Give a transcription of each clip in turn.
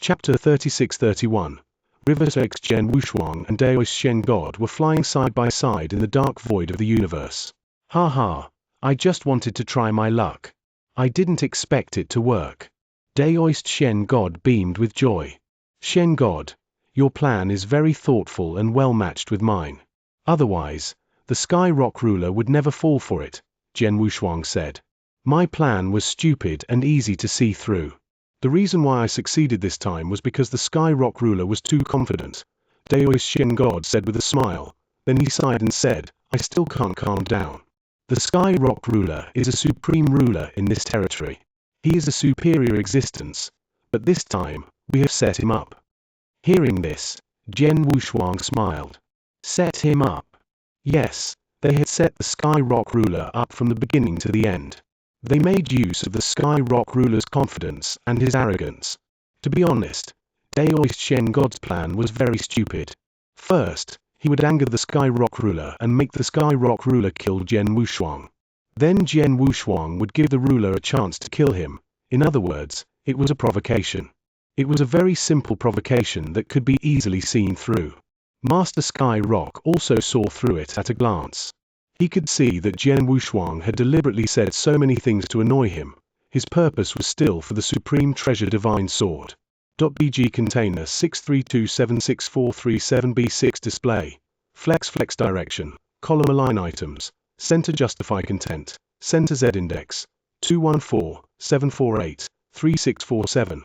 Chapter 36-31. Rivers X Gen Wushuang and Daoist Shen God were flying side by side in the dark void of the universe. Ha ha, I just wanted to try my luck. I didn't expect it to work. Daoist Shen God beamed with joy. Shen God, your plan is very thoughtful and well matched with mine. Otherwise, the Sky Rock Ruler would never fall for it, Gen Wushuang said. My plan was stupid and easy to see through. The reason why I succeeded this time was because the Sky Rock Ruler was too confident, Daoist Shen God said with a smile. Then he sighed and said, I still can't calm down. The Sky Rock Ruler is a supreme ruler in this territory. He is a superior existence, but this time, we have set him up. Hearing this, Gen Wushuang smiled. Set him up? Yes, they had set the Sky Rock Ruler up from the beginning to the end. They made use of the Sky Rock Ruler's confidence and his arrogance. To be honest, Daoist Shen God's plan was very stupid. First, he would anger the Sky Rock Ruler and make the Sky Rock Ruler kill Gen Wushuang. Then Gen Wushuang would give the ruler a chance to kill him. In other words, it was a provocation. It was a very simple provocation that could be easily seen through. Master Sky Rock also saw through it at a glance. He could see that Gen Wushuang had deliberately said so many things to annoy him. His purpose was still for the Supreme Treasure Divine Sword. .bg container 632764337b6 display. Flex direction. Column align items. Center justify content. Center Z index. 214-748-3647.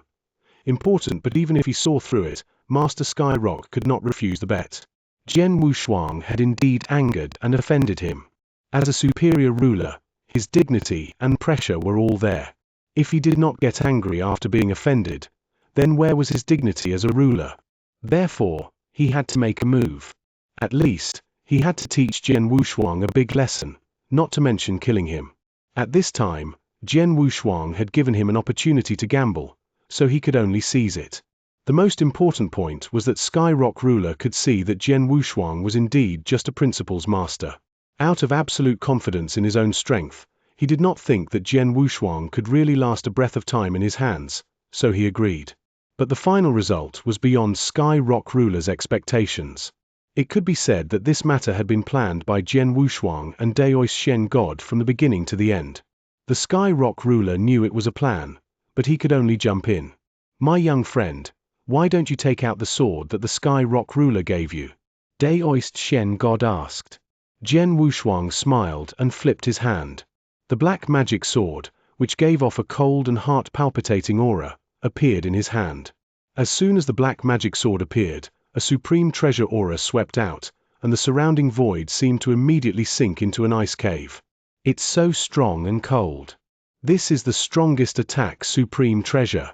Important, but even if he saw through it, Master Sky Rock could not refuse the bet. Gen Wushuang had indeed angered and offended him. As a superior ruler, his dignity and pressure were all there. If he did not get angry after being offended, then where was his dignity as a ruler? Therefore, he had to make a move. At least, he had to teach Gen Wushuang a big lesson, not to mention killing him. At this time, Gen Wushuang had given him an opportunity to gamble, so he could only seize it. The most important point was that Sky Rock Ruler could see that Gen Wushuang was indeed just a principal's master. Out of absolute confidence in his own strength, he did not think that Gen Wushuang could really last a breath of time in his hands, so he agreed. But the final result was beyond Sky Rock Ruler's expectations. It could be said that this matter had been planned by Gen Wushuang and Daoist Shen God from the beginning to the end. The Sky Rock Ruler knew it was a plan, but he could only jump in. My young friend, why don't you take out the sword that the Sky Rock Ruler gave you? Daoist Shen God asked. Gen Wushuang smiled and flipped his hand. The black magic sword, which gave off a cold and heart-palpitating aura, appeared in his hand. As soon as the black magic sword appeared, a supreme treasure aura swept out, and the surrounding void seemed to immediately sink into an ice cave. It's so strong and cold. This is the strongest attack supreme treasure.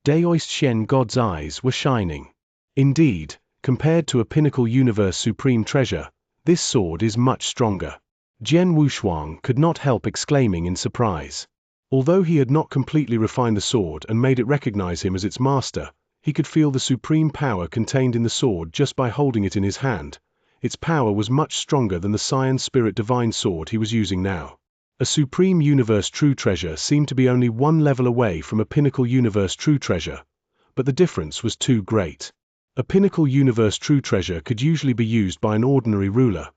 Daoist Shen God's eyes were shining. Indeed, compared to a pinnacle universe supreme treasure, this sword is much stronger. Gen Wushuang could not help exclaiming in surprise. Although he had not completely refined the sword and made it recognize him as its master, he could feel the supreme power contained in the sword just by holding it in his hand. Its power was much stronger than the Science Spirit Divine Sword he was using now. A Supreme Universe True Treasure seemed to be only one level away from a Pinnacle Universe True Treasure, but the difference was too great. A Pinnacle Universe True Treasure could usually be used by an ordinary ruler,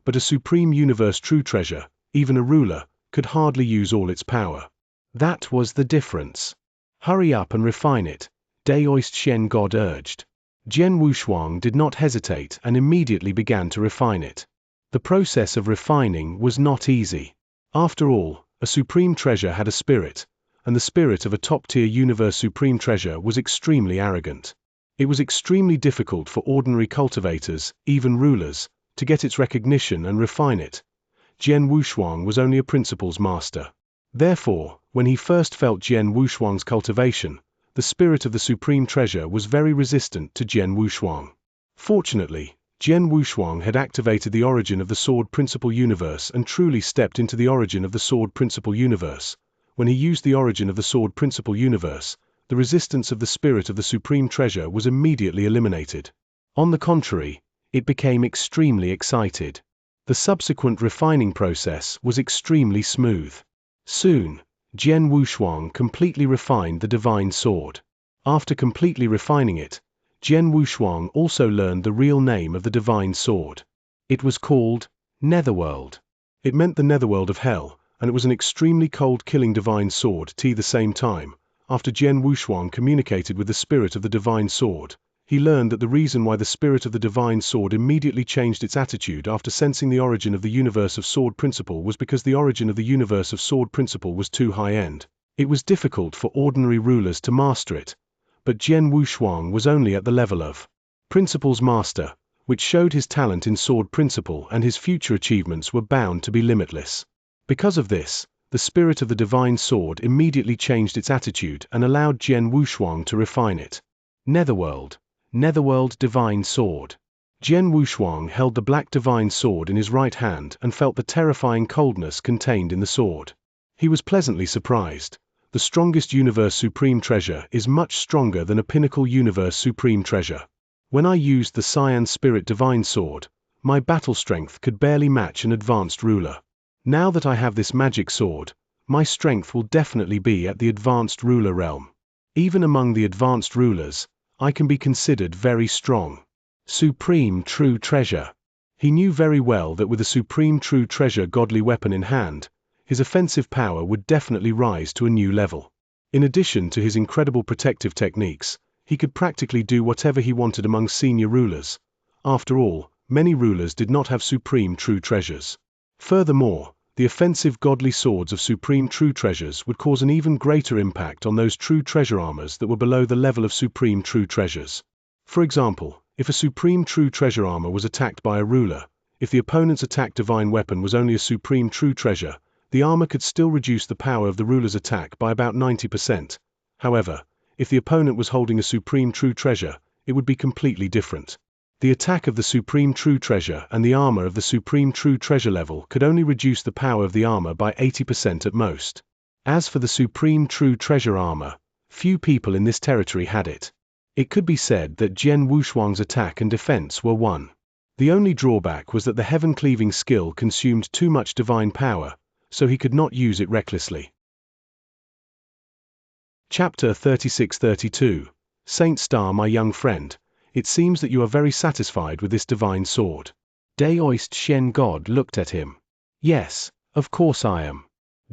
but a Supreme Universe True Treasure, even a ruler, could hardly use all its power. That was the difference. Hurry up and refine it, Daoist Shen God urged. Gen Wushuang did not hesitate and immediately began to refine it. The process of refining was not easy. After all, a supreme treasure had a spirit, and the spirit of a top-tier universe supreme treasure was extremely arrogant. It was extremely difficult for ordinary cultivators, even rulers, to get its recognition and refine it. Gen Wushuang was only a principal's master. Therefore, when he first felt Gen Wushuang's cultivation, the spirit of the supreme treasure was very resistant to Gen Wushuang. Fortunately, Gen Wushuang had activated the origin of the Sword Principal Universe and truly stepped into the origin of the Sword Principal Universe. When he used the origin of the Sword Principal Universe, the resistance of the spirit of the Supreme Treasure was immediately eliminated. On the contrary, it became extremely excited. The subsequent refining process was extremely smooth. Soon, Gen Wushuang completely refined the Divine Sword. After completely refining it, Jian Wushuang also learned the real name of the divine sword. It was called Netherworld. It meant the netherworld of hell, and it was an extremely cold killing divine sword at the same time. After Jian Wushuang communicated with the spirit of the divine sword, he learned that the reason why the spirit of the divine sword immediately changed its attitude after sensing the origin of the universe of sword principle was because the origin of the universe of sword principle was too high-end. It was difficult for ordinary rulers to master it, but Jian Wushuang was only at the level of Principle's master, which showed his talent in sword principle and his future achievements were bound to be limitless. Because of this, the spirit of the divine sword immediately changed its attitude and allowed Jian Wushuang to refine it. Netherworld Divine Sword. Jian Wushuang held the black divine sword in his right hand and felt the terrifying coldness contained in the sword. He was pleasantly surprised. The strongest universe supreme treasure is much stronger than a pinnacle universe supreme treasure. When I used the Cyan Spirit Divine Sword, my battle strength could barely match an advanced ruler. Now that I have this magic sword, my strength will definitely be at the advanced ruler realm. Even among the advanced rulers, I can be considered very strong. Supreme True Treasure. He knew very well that with a Supreme True Treasure godly weapon in hand, his offensive power would definitely rise to a new level. In addition to his incredible protective techniques, he could practically do whatever he wanted among senior rulers. After all, many rulers did not have Supreme True Treasures. Furthermore, the offensive godly swords of Supreme True Treasures would cause an even greater impact on those True Treasure armors that were below the level of Supreme True Treasures. For example, if a Supreme True Treasure armor was attacked by a ruler, if the opponent's attack divine weapon was only a Supreme True Treasure, the armor could still reduce the power of the ruler's attack by about 90%. However, if the opponent was holding a Supreme True Treasure, it would be completely different. The attack of the Supreme True Treasure and the armor of the Supreme True Treasure level could only reduce the power of the armor by 80% at most. As for the Supreme True Treasure armor, few people in this territory had it. It could be said that Jian Wushuang's attack and defense were one. The only drawback was that the heaven-cleaving skill consumed too much divine power, so he could not use it recklessly. Chapter 36-32. Saint Star, my young friend, it seems that you are very satisfied with this divine sword. Daoist Shen God looked at him. Yes, of course I am.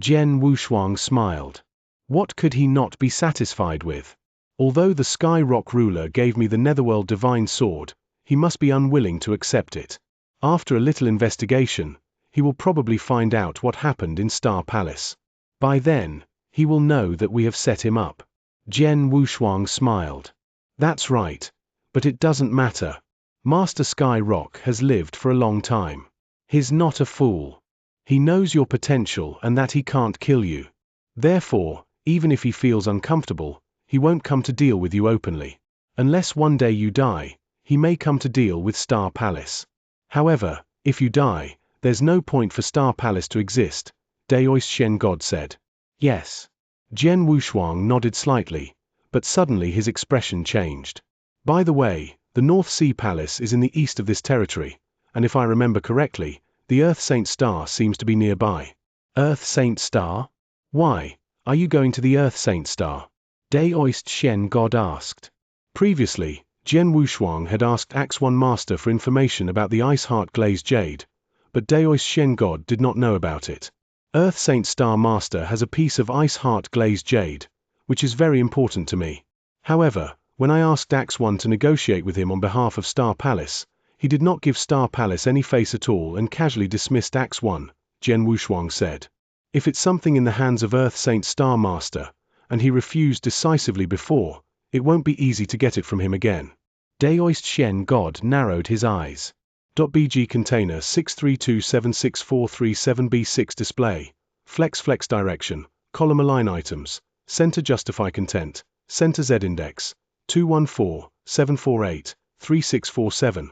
Jian Wushuang smiled. What could he not be satisfied with? Although the Sky Rock ruler gave me the Netherworld divine sword, he must be unwilling to accept it. After a little investigation, he will probably find out what happened in Star Palace. By then, he will know that we have set him up. Jian Wushuang smiled. That's right. But it doesn't matter. Master Sky Rock has lived for a long time. He's not a fool. He knows your potential and that he can't kill you. Therefore, even if he feels uncomfortable, he won't come to deal with you openly. Unless one day you die, he may come to deal with Star Palace. However, if you die, there's no point for Star Palace to exist, Daoist Shen God said. Yes. Jian Wushuang nodded slightly, but suddenly his expression changed. By the way, the North Sea Palace is in the east of this territory, and if I remember correctly, the Earth Saint Star seems to be nearby. Earth Saint Star? Why, are you going to the Earth Saint Star? Daoist Shen God asked. Previously, Jian Wushuang had asked Axe One Master for information about the Ice Heart Glazed Jade, but Daoist Shen God did not know about it. Earth Saint Star Master has a piece of Ice Heart Glazed Jade, which is very important to me. However, when I asked Axe One to negotiate with him on behalf of Star Palace, he did not give Star Palace any face at all and casually dismissed Axe One, Jian Wushuang said. If it's something in the hands of Earth Saint Star Master, and he refused decisively before, it won't be easy to get it from him again. Daoist Shen God narrowed his eyes. .bg container 632764337b6 display. Flex direction, column align items, center justify content, center Z index, 214-748-3647.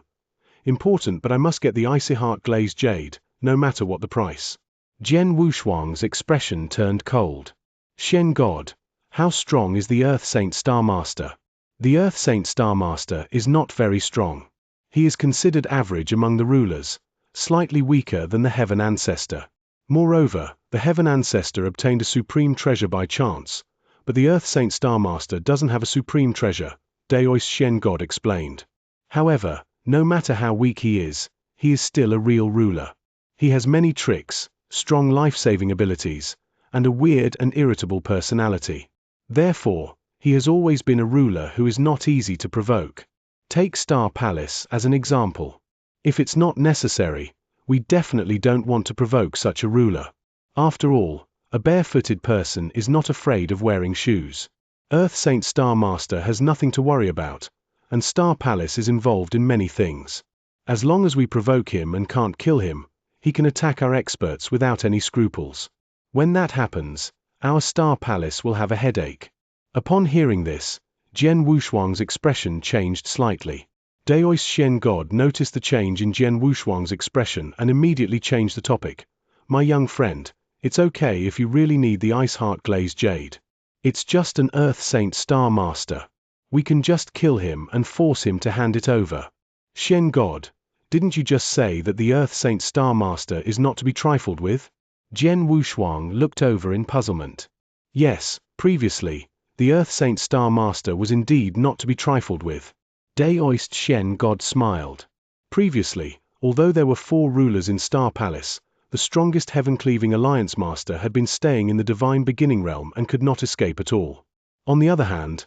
Important, but I must get the Icy Heart Glazed Jade, no matter what the price. Jian Wushuang's expression turned cold. Shen God, how strong is the Earth Saint Star Master? The Earth Saint Star Master is not very strong. He is considered average among the rulers, slightly weaker than the Heaven Ancestor. Moreover, the Heaven Ancestor obtained a supreme treasure by chance, but the Earth Saint Star Master doesn't have a supreme treasure, Daoist Shen God explained. However, no matter how weak he is still a real ruler. He has many tricks, strong life-saving abilities, and a weird and irritable personality. Therefore, he has always been a ruler who is not easy to provoke. Take Star Palace as an example. If it's not necessary, we definitely don't want to provoke such a ruler. After all, a barefooted person is not afraid of wearing shoes. Earth Saint Star Master has nothing to worry about, and Star Palace is involved in many things. As long as we provoke him and can't kill him, he can attack our experts without any scruples. When that happens, our Star Palace will have a headache. Upon hearing this, Jian Wushuang's expression changed slightly. Daoist Shen God noticed the change in Jian Wushuang's expression and immediately changed the topic. My young friend, it's okay if you really need the Ice Heart Glazed Jade. It's just an Earth Saint Star Master. We can just kill him and force him to hand it over. Shen God, didn't you just say that the Earth Saint Star Master is not to be trifled with? Jian Wushuang looked over in puzzlement. Yes, previously, the Earth Saint Star Master was indeed not to be trifled with. Daoist Shen God smiled. Previously, although there were 4 rulers in Star Palace, the strongest Heaven-Cleaving Alliance Master had been staying in the Divine Beginning Realm and could not escape at all. On the other hand,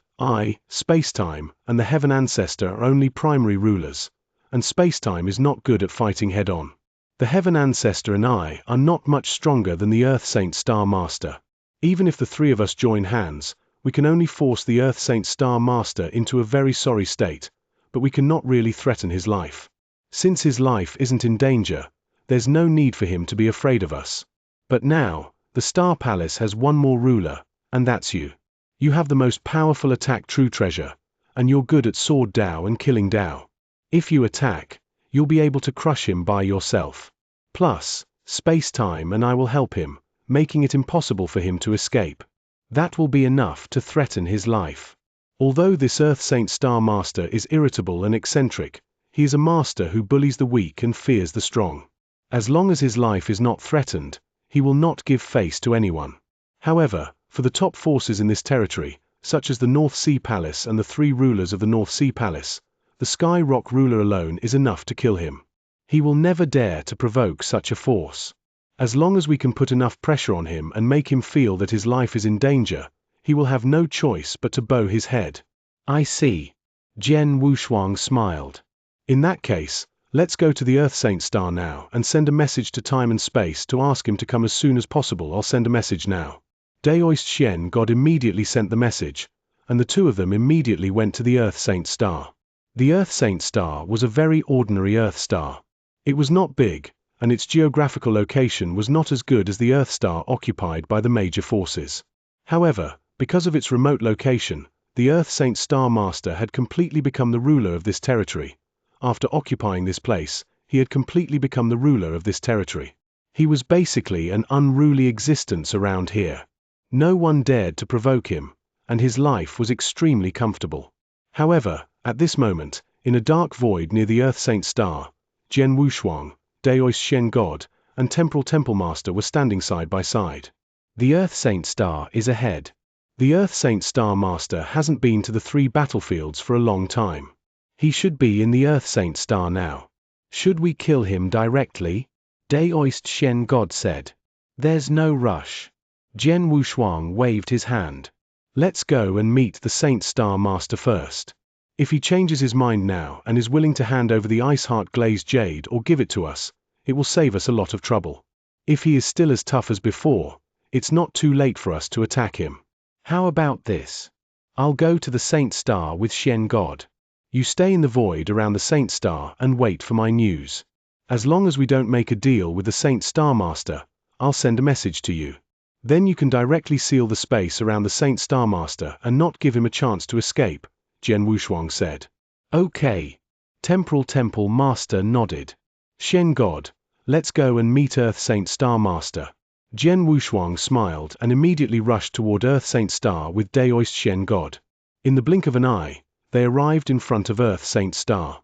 Space-Time, and the Heaven Ancestor are only primary rulers, and Space-Time is not good at fighting head-on. The Heaven Ancestor and I are not much stronger than the Earth Saint Star Master. Even if the 3 of us join hands, we can only force the Earth Saint Star Master into a very sorry state, but we cannot really threaten his life. Since his life isn't in danger, there's no need for him to be afraid of us. But now, the Star Palace has one more ruler, and that's you. You have the most powerful attack true treasure, and you're good at sword Dao and killing Dao. If you attack, you'll be able to crush him by yourself. Plus, Space-Time and I will help him, making it impossible for him to escape. That will be enough to threaten his life. Although this Earth Saint Star Master is irritable and eccentric, he is a master who bullies the weak and fears the strong. As long as his life is not threatened, he will not give face to anyone. However, for the top forces in this territory, such as the North Sea Palace and the 3 rulers of the North Sea Palace, the Sky Rock ruler alone is enough to kill him. He will never dare to provoke such a force. As long as we can put enough pressure on him and make him feel that his life is in danger, he will have no choice but to bow his head. I see. Jian Wushuang smiled. In that case, let's go to the Earth Saint Star now and send a message to time and space to ask him to come as soon as possible. I'll send a message now. Daoist Shen God immediately sent the message, and the 2 of them immediately went to the Earth Saint Star. The Earth Saint Star was a very ordinary Earth star. It was not big, and its geographical location was not as good as the Earth star occupied by the major forces. However, because of its remote location, the Earth Saint Star Master had completely become the ruler of this territory. After occupying this place, he had completely become the ruler of this territory. He was basically an unruly existence around here. No one dared to provoke him, and his life was extremely comfortable. However, at this moment, in a dark void near the Earth Saint Star, Jian Wushuang, Daoist Shen God, and Temporal Temple Master were standing side by side. The Earth Saint Star is ahead. The Earth Saint Star Master hasn't been to the 3 battlefields for a long time. He should be in the Earth Saint Star now. Should we kill him directly? Daoist Shen God said. There's no rush. Jian Wushuang waved his hand. Let's go and meet the Saint Star Master first. If he changes his mind now and is willing to hand over the Ice Heart Glazed Jade or give it to us, it will save us a lot of trouble. If he is still as tough as before, it's not too late for us to attack him. How about this? I'll go to the Saint Star with Shen God. You stay in the void around the Saint Star and wait for my news. As long as we don't make a deal with the Saint Star Master, I'll send a message to you. Then you can directly seal the space around the Saint Star Master and not give him a chance to escape, Jian Wushuang said. Okay. Temporal Temple Master nodded. Shen God, let's go and meet Earth Saint Star Master. Jian Wushuang smiled and immediately rushed toward Earth Saint Star with Daoist Shen God. In the blink of an eye, they arrived in front of Earth Saint Star.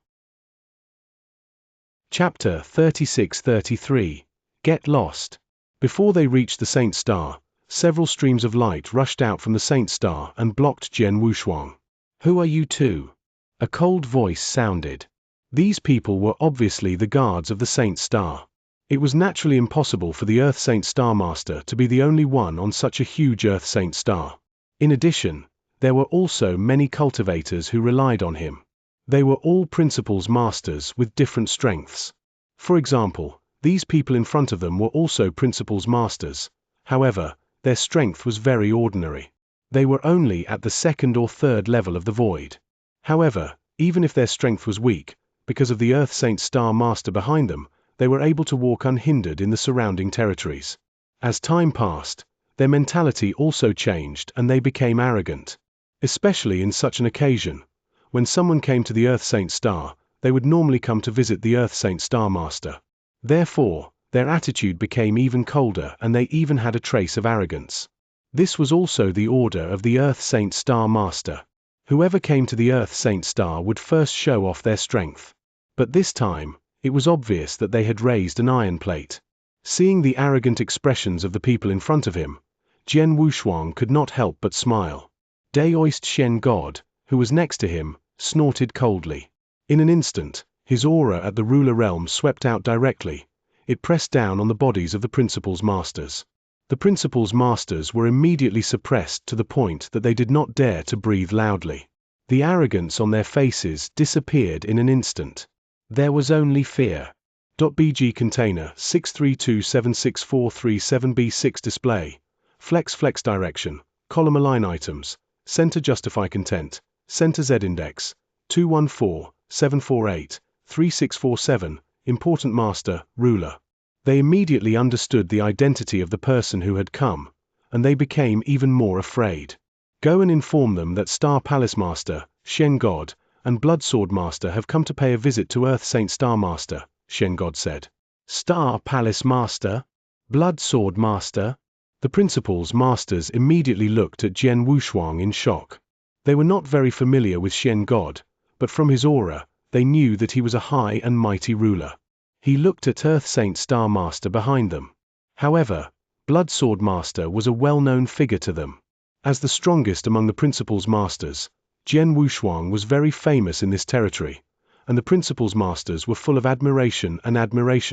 Chapter 36-33. Get Lost. Before they reached the Saint Star, Several streams of light rushed out from the Saint Star and blocked Jian Wushuang. "Who are you two?" A cold voice sounded. These people were obviously the guards of the Saint Star. It was naturally impossible for the Earth Saint Star Master to be the only one on such a huge Earth Saint Star. In addition, there were also many cultivators who relied on him. They were all Principal's masters with different strengths. For example, these people in front of them were also Principal's masters. However, their strength was very ordinary. They were only at the second or third level of the void. However, even if their strength was weak, because of the Earth Saint Star Master behind them, they were able to walk unhindered in the surrounding territories. As time passed, their mentality also changed and they became arrogant. Especially in such an occasion, when someone came to the Earth Saint Star, they would normally come to visit the Earth Saint Star Master. Therefore, their attitude became even colder and they even had a trace of arrogance. This was also the order of the Earth Saint Star Master. Whoever came to the Earth Saint Star would first show off their strength. But this time, it was obvious that they had raised an iron plate. Seeing the arrogant expressions of the people in front of him, Jian Wushuang could not help but smile. Daoist Shen God, who was next to him, snorted coldly. In an instant, his aura at the ruler realm swept out directly. It pressed down on the bodies of the Principal's masters. The Principal's masters were immediately suppressed to the point that they did not dare to breathe loudly. The arrogance on their faces disappeared in an instant. There was only fear. .bg container 632764337b6 display. Flex direction, column align items, center justify content, center Z index, 214-748-3647, important master, ruler. They immediately understood the identity of the person who had come, and they became even more afraid. Go and inform them that Star Palace Master, Shen God, and Blood Sword Master have come to pay a visit to Earth Saint Star Master, Shen God said. Star Palace Master? Blood Sword Master? The Principal's masters immediately looked at Jian Wushuang in shock. They were not very familiar with Shen God, but from his aura, they knew that he was a high and mighty ruler. He looked at Earth Saint Star Master behind them. However, Blood Sword Master was a well-known figure to them. As the strongest among the Principal's masters, Jian Wushuang was very famous in this territory, and the Principal's masters were full of admiration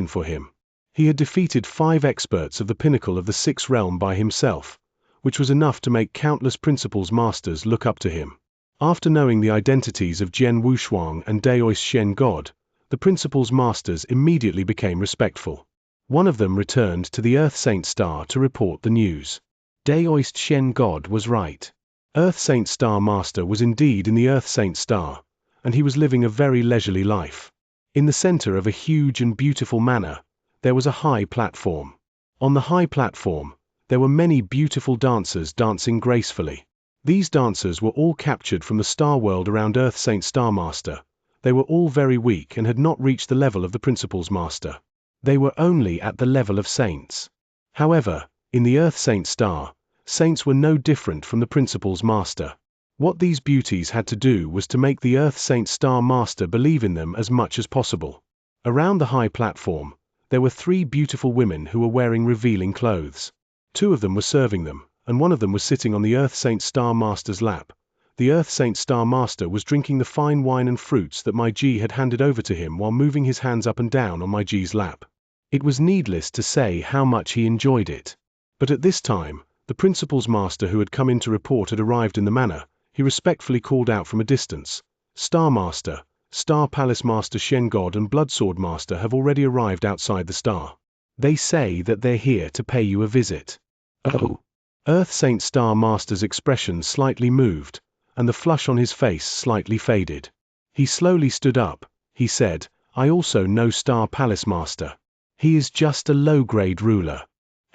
for him. He had defeated 5 experts of the pinnacle of the 6th realm by himself, which was enough to make countless Principal's masters look up to him. After knowing the identities of Jian Wushuang and Daoist Shen God, the Principal's masters immediately became respectful. One of them returned to the Earth Saint Star to report the news. Daoist Shen God was right. Earth Saint Star Master was indeed in the Earth Saint Star, and he was living a very leisurely life. In the center of a huge and beautiful manor, there was a high platform. On the high platform, there were many beautiful dancers dancing gracefully. These dancers were all captured from the star world around Earth Saint Star Master. They were all very weak and had not reached the level of the Principal's master. They were only at the level of saints. However, in the Earth Saint Star, saints were no different from the Principal's master. What these beauties had to do was to make the Earth Saint Star Master believe in them as much as possible. Around the high platform, there were 3 beautiful women who were wearing revealing clothes. 2 of them were serving them, and one of them was sitting on the Earth Saint Star Master's lap. The Earth Saint Star Master was drinking the fine wine and fruits that my G had handed over to him while moving his hands up and down on my G's lap. It was needless to say how much he enjoyed it. But at this time, the Principal's master who had come in to report had arrived in the manor. He respectfully called out from a distance, "Star Master, Star Palace Master Shen God and Blood Sword Master have already arrived outside the star. They say that they're here to pay you a visit." Oh. Earth Saint Star Master's expression slightly moved, and the flush on his face slightly faded. He slowly stood up. He said, "I also know Star Palace Master. He is just a low-grade ruler."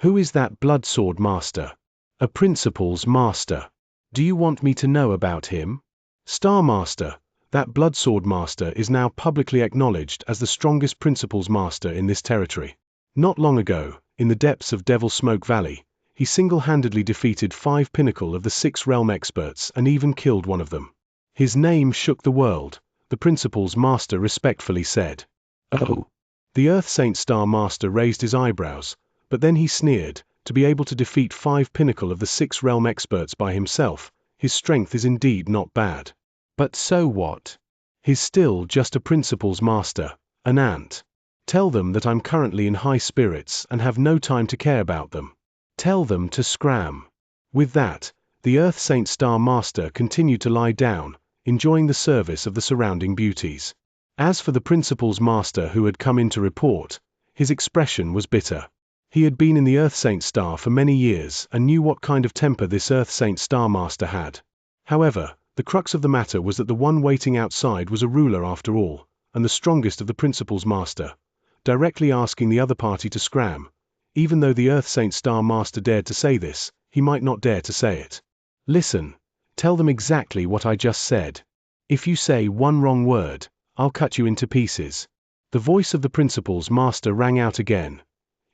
"Who is that Blood Sword Master?" "A Principal's master." "Do you want me to know about him?" "Star Master, that Blood Sword Master is now publicly acknowledged as the strongest Principal's master in this territory. Not long ago, in the depths of Devil Smoke Valley, he single-handedly defeated 5 pinnacle of the 6th realm experts and even killed one of them. His name shook the world," the Principal's master respectfully said. Oh. The Earth Saint Star Master raised his eyebrows, but then he sneered, To be able to defeat 5 pinnacle of the 6 realm experts by himself, his strength is indeed not bad. But so what? He's still just a principal's master, an ant. Tell them that I'm currently in high spirits and have no time to care about them. Tell them to scram. With that, the Earth Saint Star Master continued to lie down, enjoying the service of the surrounding beauties. As for the principal's master who had come in to report, his expression was bitter. He had been in the Earth Saint Star for many years and knew what kind of temper this Earth Saint Star Master had. However, the crux of the matter was that the one waiting outside was a ruler after all, and the strongest of the principal's master, directly asking the other party to scram. Even though the Earth Saint Star Master dared to say this, he might not dare to say it. Listen, tell them exactly what I just said. If you say one wrong word, I'll cut you into pieces. The voice of the principal's master rang out again.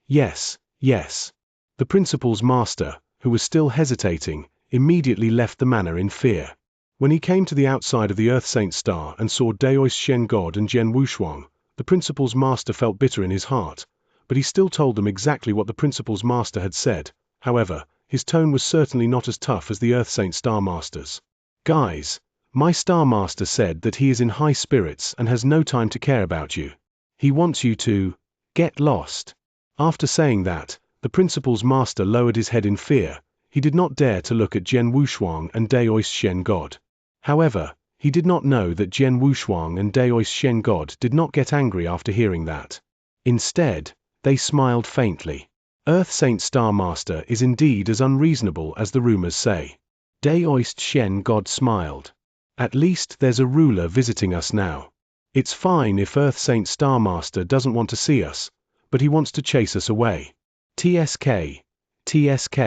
Yes, yes. The principal's master, who was still hesitating, immediately left the manor in fear. When he came to the outside of the Earth Saint Star and saw Daoist Shen God and Jian Wushuang, the principal's master felt bitter in his heart, but he still told them exactly what the principal's master had said. However, his tone was certainly not as tough as the Earth Saint Star Master's. Guys, my Star Master said that he is in high spirits and has no time to care about you. He wants you to get lost. After saying that, the principal's master lowered his head in fear. He did not dare to look at Jian Wushuang and Daoist Shen God. However, he did not know that Jian Wushuang and Daoist Shen God did not get angry after hearing that. Instead, they smiled faintly. Earth Saint Star Master is indeed as unreasonable as the rumors say. Daoist Shen God smiled. At least there's a ruler visiting us now. It's fine if Earth Saint Star Master doesn't want to see us, but he wants to chase us away. TSK. TSK.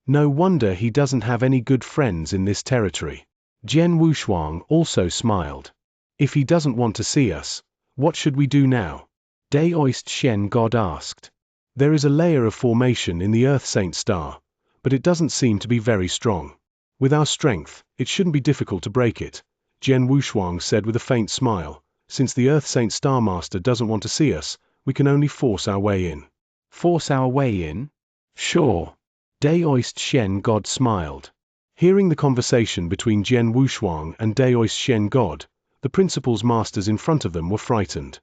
No wonder he doesn't have any good friends in this territory. Jian Wushuang also smiled. If he doesn't want to see us, what should we do now? Daoist Shen God asked. There is a layer of formation in the Earth Saint Star, but it doesn't seem to be very strong. With our strength, it shouldn't be difficult to break it, Jian Wushuang said with a faint smile. Since the Earth Saint Star Master doesn't want to see us, we can only force our way in. Force our way in? Sure. Daoist Shen God smiled. Hearing the conversation between Jian Wushuang and Daoist Shen God, the principal's masters in front of them were frightened.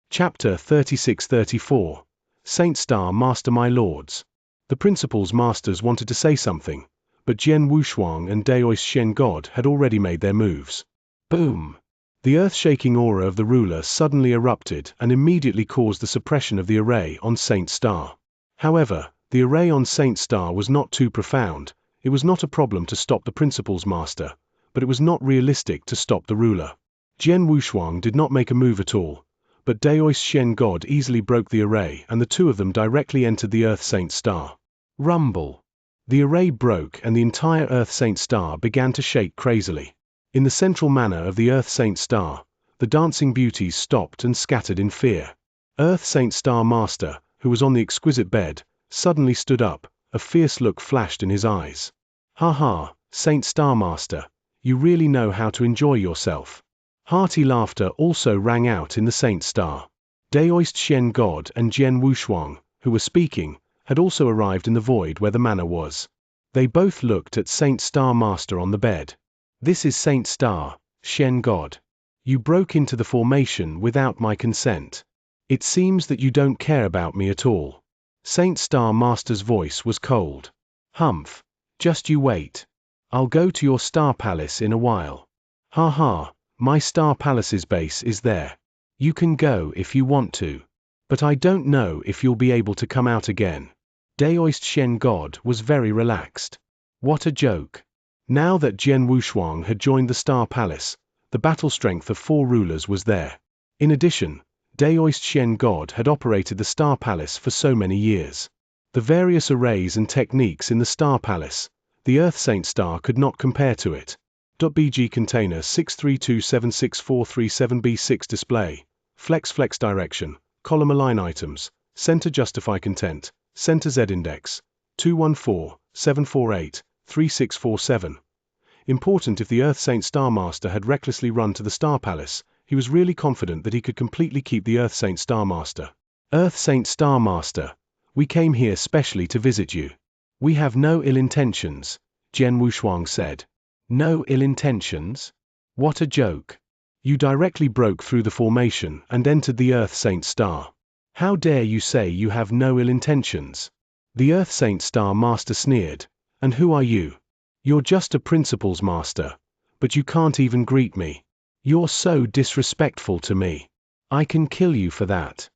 Chapter 36-34. Saint Star Master My Lords. The principal's masters wanted to say something, but Jian Wushuang and Daoist Shen God had already made their moves. Boom! The earth-shaking aura of the ruler suddenly erupted and immediately caused the suppression of the array on Saint Star. However, the array on Saint Star was not too profound. It was not a problem to stop the principal's master, but it was not realistic to stop the ruler. Jian Wushuang did not make a move at all, but Daoist Shen God easily broke the array and the two of them directly entered the Earth Saint Star. Rumble! The array broke and the entire Earth Saint Star began to shake crazily. In the central manor of the Earth Saint Star, the dancing beauties stopped and scattered in fear. Earth Saint Star Master, who was on the exquisite bed, suddenly stood up. A fierce look flashed in his eyes. Ha ha, Saint Star Master, you really know how to enjoy yourself. Hearty laughter also rang out in the Saint Star. Daoist Shen God and Jian Wushuang, who were speaking, had also arrived in the void where the manor was. They both looked at Saint Star Master on the bed. This is Saint Star, Shen God. You broke into the formation without my consent. It seems that you don't care about me at all. Saint Star Master's voice was cold. Humph. Just you wait. I'll go to your Star Palace in a while. Ha ha, my Star Palace's base is there. You can go if you want to. But I don't know if you'll be able to come out again. Daoist Shen God was very relaxed. What a joke. Now that Jian Wushuang had joined the Star Palace, the battle strength of 4 rulers was there. In addition, Daoist Shen God had operated the Star Palace for so many years. The various arrays and techniques in the Star Palace, the Earth Saint Star could not compare to it. .bg container 632764337b6 display, flex direction, column align items, center justify content, center Z index, 214-748-3647. Important. If the Earth Saint Star Master had recklessly run to the Star Palace, he was really confident that he could completely keep the Earth Saint Star Master. Earth Saint Star Master, We came here specially to visit you. We have no ill intentions, Jian Wushuang said. No ill intentions? What a joke. You directly broke through the formation and entered the Earth Saint Star. How dare you say you have no ill intentions? The Earth Saint Star Master sneered. And who are you? You're just a Principal's Master, but you can't even greet me. You're so disrespectful to me. I can kill you for that.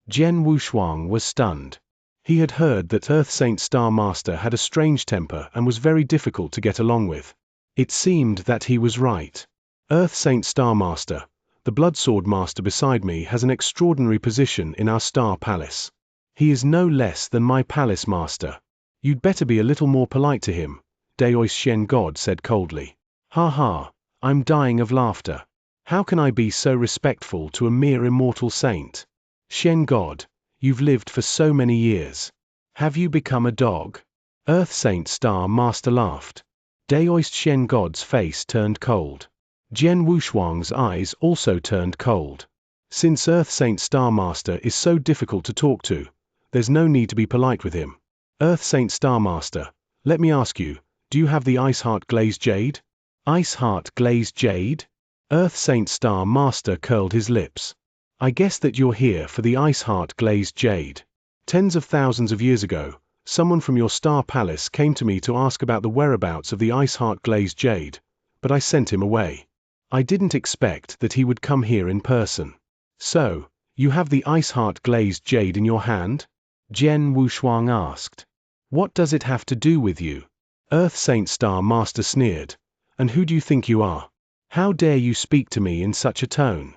Jian Wushuang was stunned. He had heard that Earth Saint Star Master had a strange temper and was very difficult to get along with. It seemed that he was right. Earth Saint Star Master, the Blood Sword Master beside me has an extraordinary position in our Star Palace. He is no less than my Palace Master. You'd better be a little more polite to him, Daoist Shen God said coldly. Ha ha, I'm dying of laughter. How can I be so respectful to a mere immortal saint? Shen God, you've lived for so many years. Have you become a dog? Earth Saint Star Master laughed. Daoist Shen God's face turned cold. Jian Wushuang's eyes also turned cold. Since Earth Saint Star Master is so difficult to talk to, there's no need to be polite with him. Earth Saint Star Master, let me ask you, do you have the Ice Heart Glazed Jade? Ice Heart Glazed Jade? Earth Saint Star Master curled his lips. I guess that you're here for the Ice Heart Glazed Jade. Tens of thousands of years ago, someone from your Star Palace came to me to ask about the whereabouts of the Ice Heart Glazed Jade, but I sent him away. I didn't expect that he would come here in person. So, you have the Ice Heart Glazed Jade in your hand? Jian Wushuang asked. What does it have to do with you? Earth Saint Star Master sneered. And who do you think you are? How dare you speak to me in such a tone?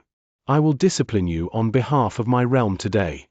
I will discipline you on behalf of my realm today.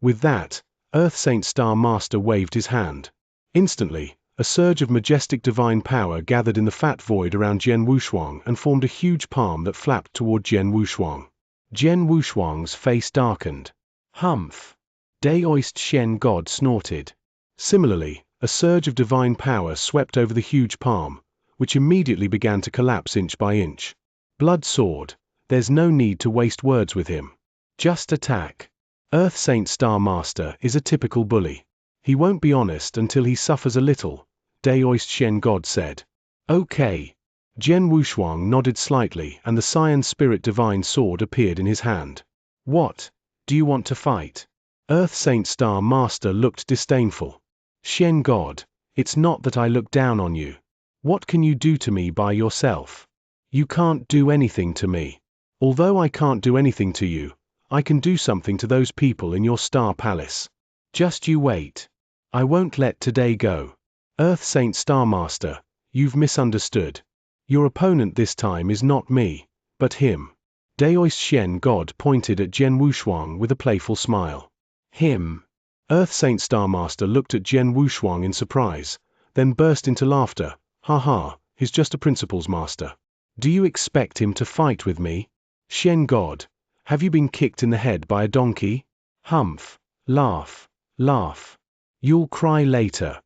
With that, Earth Saint Star Master waved his hand. Instantly, a surge of majestic divine power gathered in the fat void around Jian Wushuang and formed a huge palm that flapped toward Jian Wushuang. Jian Wushuang's face darkened. Humph! Daoist Shen God snorted. Similarly, a surge of divine power swept over the huge palm, which immediately began to collapse inch by inch. Blood Sword, there's no need to waste words with him. Just attack. Earth Saint Star Master is a typical bully. He won't be honest until he suffers a little, Daoist Shen God said. Okay. Jian Wushuang nodded slightly and the Cyan Spirit Divine Sword appeared in his hand. What? Do you want to fight? Earth Saint Star Master looked disdainful. Shen God, it's not that I look down on you. What can you do to me by yourself? You can't do anything to me. Although I can't do anything to you, I can do something to those people in your Star Palace. Just you wait. I won't let today go. Earth Saint Star Master, you've misunderstood. Your opponent this time is not me, but him. Daoist Shen God pointed at Jian Wushuang with a playful smile. Him. Earth Saint Star Master looked at Jian Wushuang in surprise, then burst into laughter. Ha ha, he's just a Principal's Master. Do you expect him to fight with me? Shen God, have you been kicked in the head by a donkey? Humph. Laugh. Laugh. You'll cry later.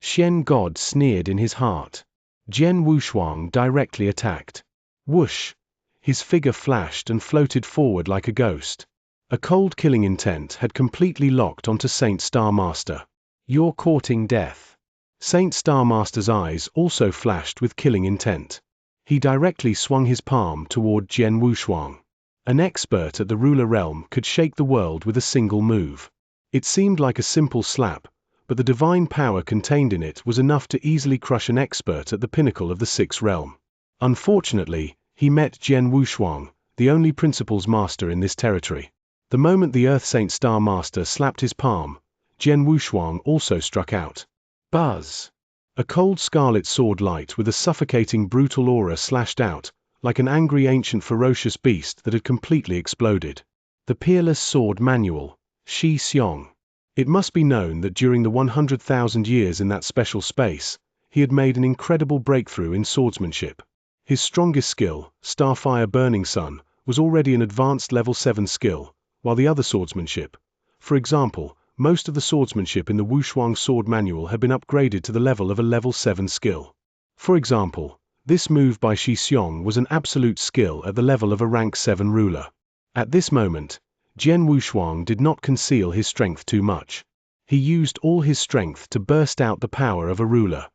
Shen God sneered in his heart. Jian Wushuang directly attacked. Whoosh! His figure flashed and floated forward like a ghost. A cold killing intent had completely locked onto Saint Star Master. You're courting death. Saint Star Master's eyes also flashed with killing intent. He directly swung his palm toward Jian Wushuang. An expert at the ruler realm could shake the world with a single move. It seemed like a simple slap, but the divine power contained in it was enough to easily crush an expert at the pinnacle of the sixth realm. Unfortunately, he met Jian Wushuang, the only Principal's Master in this territory. The moment the Earth Saint Star Master slapped his palm, Jian Wushuang also struck out. Buzz! A cold scarlet sword light with a suffocating brutal aura slashed out, like an angry ancient ferocious beast that had completely exploded. The Peerless Sword Manual, Xianxia. It must be known that during the 100,000 years in that special space, he had made an incredible breakthrough in swordsmanship. His strongest skill, Starfire Burning Sun, was already an advanced level 7 skill, while the other swordsmanship, for example, most of the swordsmanship in the Wushuang Sword Manual had been upgraded to the level of a level 7 skill. For example, this move by Xianxia was an absolute skill at the level of a rank 7 ruler. At this moment, Jian Wushuang did not conceal his strength too much. He used all his strength to burst out the power of a ruler.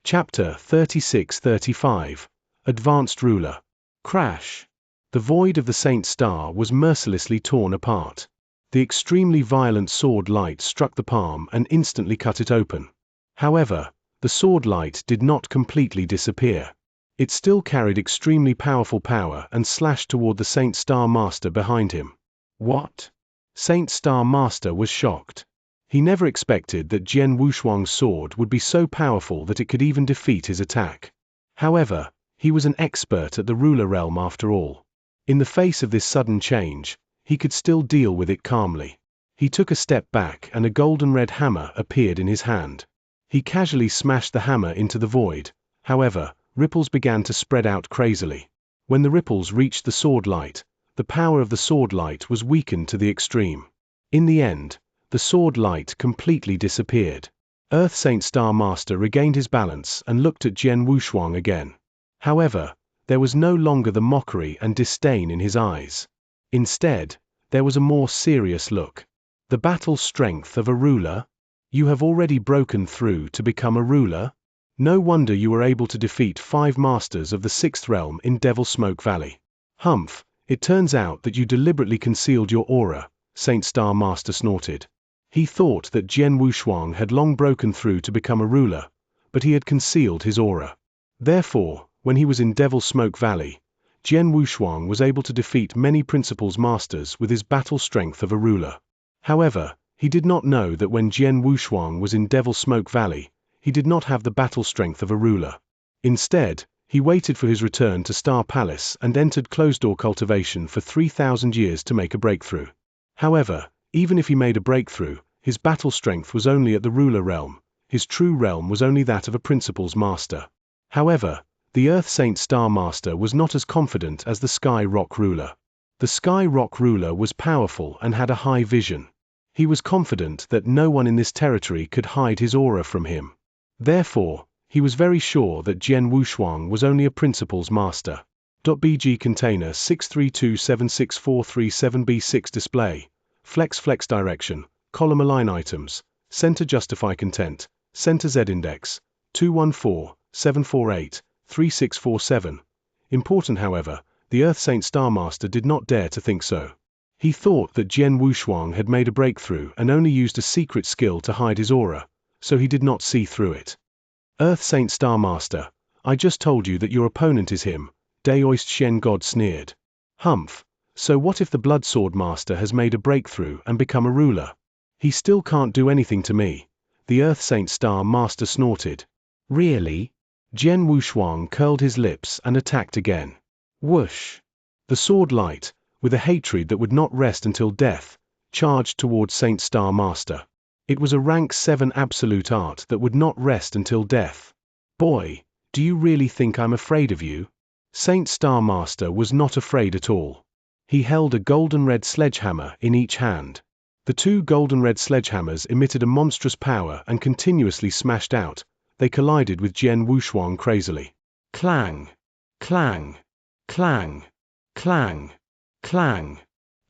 Chapter 36-35. Advanced Ruler. Crash! The void of the Saint Star was mercilessly torn apart. The extremely violent sword light struck the palm and instantly cut it open. However, the sword light did not completely disappear. It still carried extremely powerful power and slashed toward the Saint Star Master behind him. What? Saint Star Master was shocked. He never expected that Jian Wushuang's sword would be so powerful that it could even defeat his attack. However, he was an expert at the ruler realm after all. In the face of this sudden change, he could still deal with it calmly. He took a step back and a golden red hammer appeared in his hand. He casually smashed the hammer into the void. However, ripples began to spread out crazily. When the ripples reached the sword light, the power of the sword light was weakened to the extreme. In the end, the sword light completely disappeared. Earth Saint Star Master regained his balance and looked at Jian Wushuang again. However, there was no longer the mockery and disdain in his eyes. Instead, there was a more serious look. The battle strength of a ruler? You have already broken through to become a ruler? No wonder you were able to defeat 5 masters of the 6th realm in Devil Smoke Valley. Humph, it turns out that you deliberately concealed your aura, Saint Star Master snorted. He thought that Jian Wushuang had long broken through to become a ruler, but he had concealed his aura. Therefore, when he was in Devil Smoke Valley, Jian Wushuang was able to defeat many principal's masters with his battle strength of a ruler. However, he did not know that when Jian Wushuang was in Devil Smoke Valley, he did not have the battle strength of a ruler. Instead, he waited for his return to Star Palace and entered closed-door cultivation for 3,000 years to make a breakthrough. However, even if he made a breakthrough, his battle strength was only at the ruler realm. His true realm was only that of a principal's master. However, the Earth Saint Star Master was not as confident as the Sky Rock Ruler. The Sky Rock Ruler was powerful and had a high vision. He was confident that no one in this territory could hide his aura from him. Therefore, he was very sure that Jian Wushuang was only a principal's master. .bg container 632764337b6 display. Flex direction, column align items, center justify content, center Z index, 214-748-3647. Important however, the Earth Saint Star Master did not dare to think so. He thought that Jian Wushuang had made a breakthrough and only used a secret skill to hide his aura, so he did not see through it. Earth Saint Star Master, I just told you that your opponent is him, Daoist Shen God sneered. Humph, so what if the Blood Sword Master has made a breakthrough and become a ruler? He still can't do anything to me, the Earth Saint Star Master snorted. Really? Jian Wushuang curled his lips and attacked again. Whoosh! The sword light, with a hatred that would not rest until death, charged towards Saint Star Master. It was a rank 7 absolute art that would not rest until death. Boy, do you really think I'm afraid of you? Saint Star Master was not afraid at all. He held a golden red sledgehammer in each hand. The 2 golden red sledgehammers emitted a monstrous power and continuously smashed out. They collided with Jian Wushuang crazily. Clang! Clang! Clang! Clang! Clang!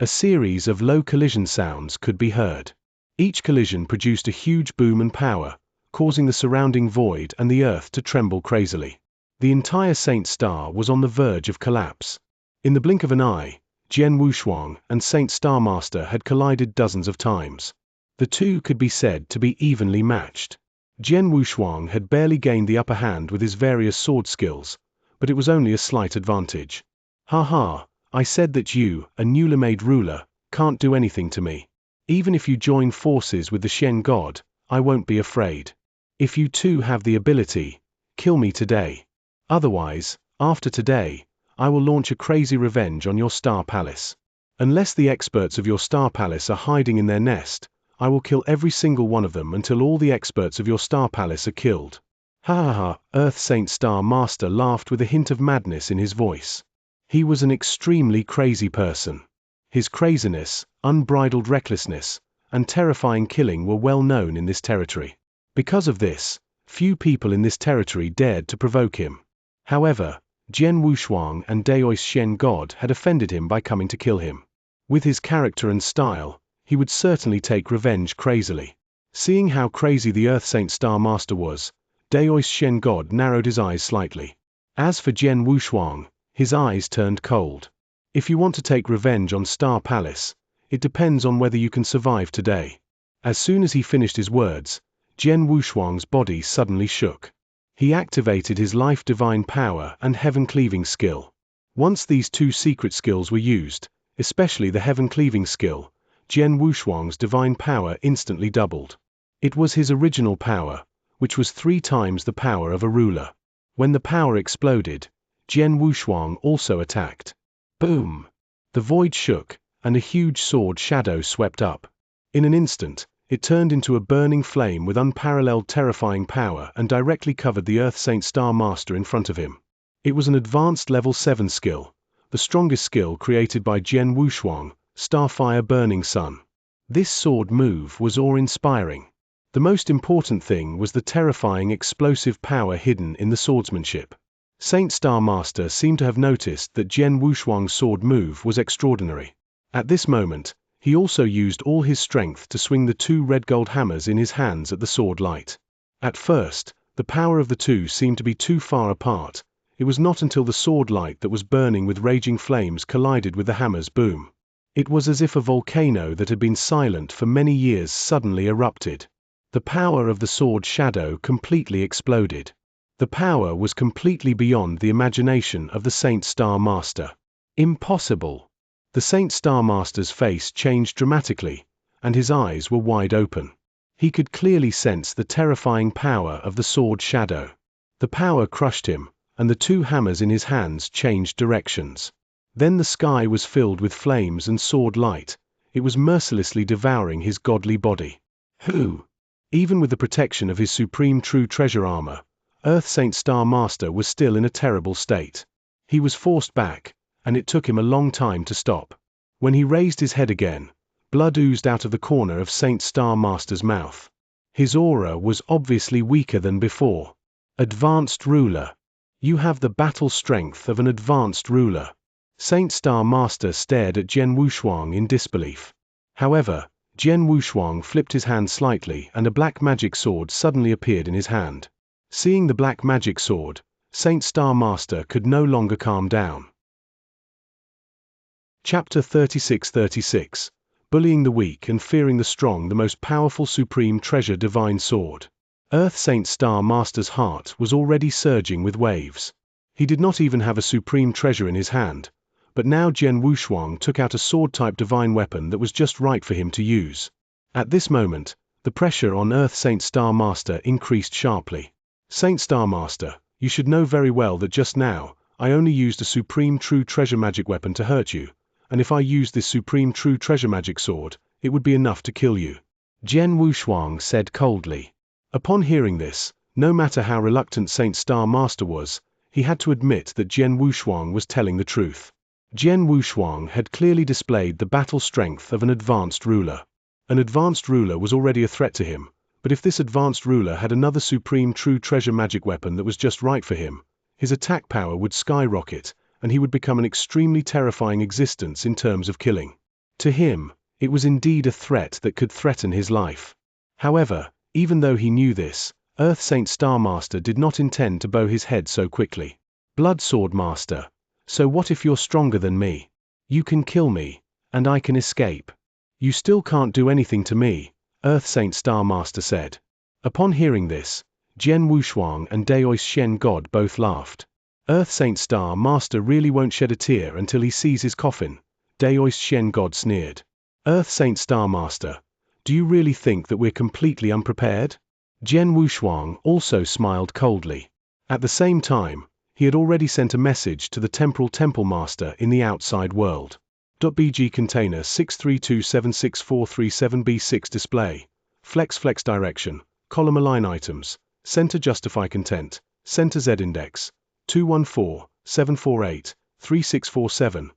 A series of low collision sounds could be heard. Each collision produced a huge boom and power, causing the surrounding void and the earth to tremble crazily. The entire Saint Star was on the verge of collapse. In the blink of an eye, Jian Wushuang and Saint Star Master had collided dozens of times. The two could be said to be evenly matched. Jian Wushuang had barely gained the upper hand with his various sword skills, but it was only a slight advantage. Ha, I said that you, a newly made ruler, can't do anything to me. Even if you join forces with the Shen God, I won't be afraid. If you too have the ability, kill me today. Otherwise, after today, I will launch a crazy revenge on your Star Palace. Unless the experts of your Star Palace are hiding in their nest, I will kill every single one of them until all the experts of your Star Palace are killed. Ha, Earth Saint Star Master laughed with a hint of madness in his voice. He was an extremely crazy person. His craziness, unbridled recklessness, and terrifying killing were well known in this territory. Because of this, few people in this territory dared to provoke him. However, Jian Wushuang and Daoist Shen God had offended him by coming to kill him. With his character and style, he would certainly take revenge crazily. Seeing how crazy the Earth Saint Star Master was, Daoist Shen God narrowed his eyes slightly. As for Jian Wushuang, his eyes turned cold. If you want to take revenge on Star Palace, it depends on whether you can survive today. As soon as he finished his words, Jian Wushuang's body suddenly shook. He activated his life divine power and heaven cleaving skill. Once these two secret skills were used, especially the heaven cleaving skill, Jian Wushuang's divine power instantly doubled. It was his original power, which was 3 times the power of a ruler. When the power exploded, Jian Wushuang also attacked. Boom! The void shook, and a huge sword shadow swept up. In an instant, it turned into a burning flame with unparalleled terrifying power and directly covered the Earth Saint Star Master in front of him. It was an advanced level 7 skill, the strongest skill created by Jian Wushuang, Starfire Burning Sun. This sword move was awe-inspiring. The most important thing was the terrifying explosive power hidden in the swordsmanship. Saint Star Master seemed to have noticed that Jian Wushuang's sword move was extraordinary. At this moment, he also used all his strength to swing the 2 red gold hammers in his hands at the sword light. At first, the power of the two seemed to be too far apart. It was not until the sword light that was burning with raging flames collided with the hammer's boom. It was as if a volcano that had been silent for many years suddenly erupted. The power of the sword shadow completely exploded. The power was completely beyond the imagination of the Saint Star Master. Impossible! The Saint Star Master's face changed dramatically, and his eyes were wide open. He could clearly sense the terrifying power of the sword shadow. The power crushed him, and the 2 hammers in his hands changed directions. Then the sky was filled with flames and sword light. It was mercilessly devouring his godly body. Who? Even with the protection of his supreme true treasure armor, Earth Saint Star Master was still in a terrible state. He was forced back, and it took him a long time to stop. When he raised his head again, blood oozed out of the corner of Saint Star Master's mouth. His aura was obviously weaker than before. Advanced ruler. You have the battle strength of an advanced ruler. Saint Star Master stared at Jian Wushuang in disbelief. However, Jian Wushuang flipped his hand slightly and a black magic sword suddenly appeared in his hand. Seeing the black magic sword, Saint Star Master could no longer calm down. Chapter 36:36. Bullying the weak and fearing the strong, the most powerful supreme treasure divine sword. Earth Saint Star Master's heart was already surging with waves. He did not even have a supreme treasure in his hand, but now Jian Wushuang took out a sword-type divine weapon that was just right for him to use. At this moment, the pressure on Earth Saint Star Master increased sharply. Saint Star Master, you should know very well that just now, I only used a supreme true treasure magic weapon to hurt you, and if I used this supreme true treasure magic sword, it would be enough to kill you. Jian Wushuang said coldly. Upon hearing this, no matter how reluctant Saint Star Master was, he had to admit that Jian Wushuang was telling the truth. Jian Wushuang had clearly displayed the battle strength of an advanced ruler. An advanced ruler was already a threat to him, but if this advanced ruler had another supreme true treasure magic weapon that was just right for him, his attack power would skyrocket, and he would become an extremely terrifying existence in terms of killing. To him, it was indeed a threat that could threaten his life. However, even though he knew this, Earth Saint Star Master did not intend to bow his head so quickly. Blood Sword Master. So what if you're stronger than me? You can kill me, and I can escape. You still can't do anything to me, Earth Saint Star Master said. Upon hearing this, Jian Wushuang and Daoist Shen God both laughed. Earth Saint Star Master really won't shed a tear until he sees his coffin, Daoist Shen God sneered. Earth Saint Star Master, do you really think that we're completely unprepared? Jian Wushuang also smiled coldly. At the same time, he had already sent a message to the Temporal Temple Master in the outside world. .bg container 632764437b6 display. Flex direction, column align items, center justify content, center Z index, 214-748-3647.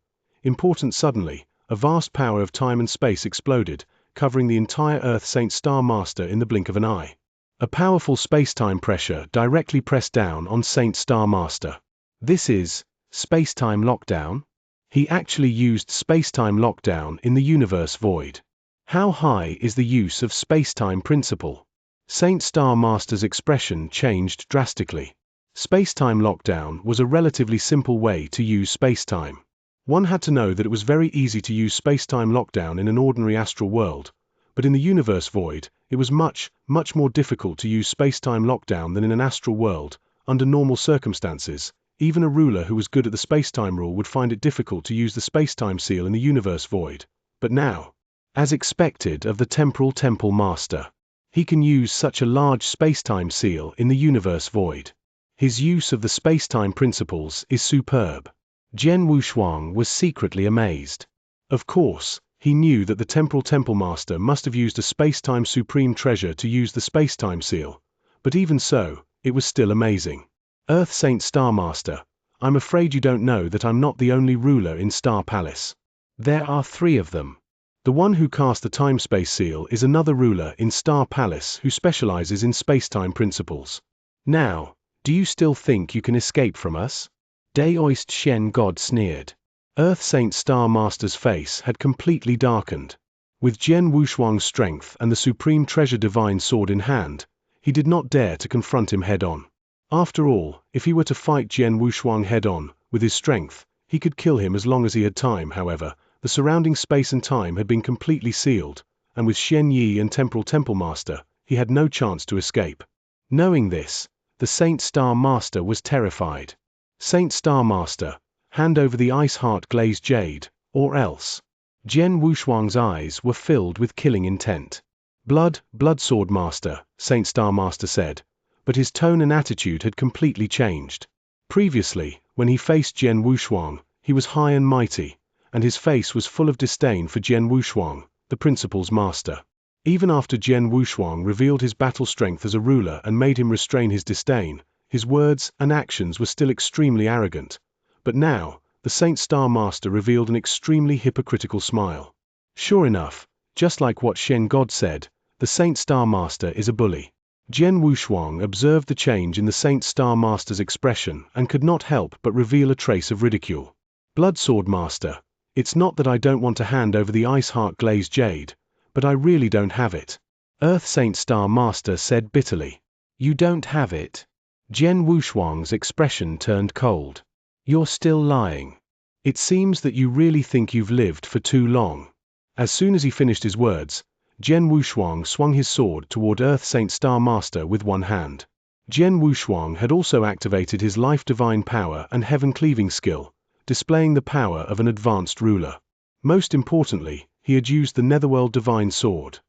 Important suddenly, a vast power of time and space exploded, covering the entire Earth Saint Star Master in the blink of an eye. A powerful space-time pressure directly pressed down on Saint Star Master. This is space-time lockdown? He actually used space-time lockdown in the universe void. How high is the use of space-time principle? Saint Star Master's expression changed drastically. Space-time lockdown was a relatively simple way to use space-time. One had to know that it was very easy to use space-time lockdown in an ordinary astral world, but in the universe void, it was much more difficult to use space-time lockdown than in an astral world. Under normal circumstances, even a ruler who was good at the space-time rule would find it difficult to use the space-time seal in the universe void. But now, as expected of the temporal temple master, he can use such a large space-time seal in the universe void. His use of the space-time principles is superb. Jian Wushuang was secretly amazed. Of course, he knew that the temporal temple master must have used a space-time supreme treasure to use the space-time seal, but even so, it was still amazing. Earth Saint Star Master, I'm afraid you don't know that I'm not the only ruler in Star Palace. There are 3 of them. The one who cast the time-space seal is another ruler in Star Palace who specializes in space-time principles. Now, do you still think you can escape from us? Daoist Shen God sneered. Earth Saint Star Master's face had completely darkened. With Jian Wushuang's strength and the supreme treasure divine sword in hand, he did not dare to confront him head-on. After all, if he were to fight Jian Wushuang head-on, with his strength, he could kill him as long as he had time. However, the surrounding space and time had been completely sealed, and with Shen Yi and Temporal Temple Master, he had no chance to escape. Knowing this, the Saint Star Master was terrified. Saint Star Master, hand over the ice heart glazed jade, or else. Jian Wushuang's eyes were filled with killing intent. Blood Sword Master, Saint Star Master said, but his tone and attitude had completely changed. Previously, when he faced Jian Wushuang, he was high and mighty, and his face was full of disdain for Jian Wushuang, the principal's master. Even after Jian Wushuang revealed his battle strength as a ruler and made him restrain his disdain, his words and actions were still extremely arrogant. But now, the Saint Star Master revealed an extremely hypocritical smile. Sure enough, just like what Shen God said, the Saint Star Master is a bully. Jian Wushuang observed the change in the Saint Star Master's expression and could not help but reveal a trace of ridicule. Blood Sword Master, it's not that I don't want to hand over the ice heart glazed jade, but I really don't have it. Earth Saint Star Master said bitterly. You don't have it? Jian Wushuang's expression turned cold. You're still lying. It seems that you really think you've lived for too long. As soon as he finished his words, Jian Wushuang swung his sword toward Earth Saint Star Master with one hand. Jian Wushuang had also activated his life divine power and heaven cleaving skill, displaying the power of an advanced ruler. Most importantly, he had used the Netherworld divine sword.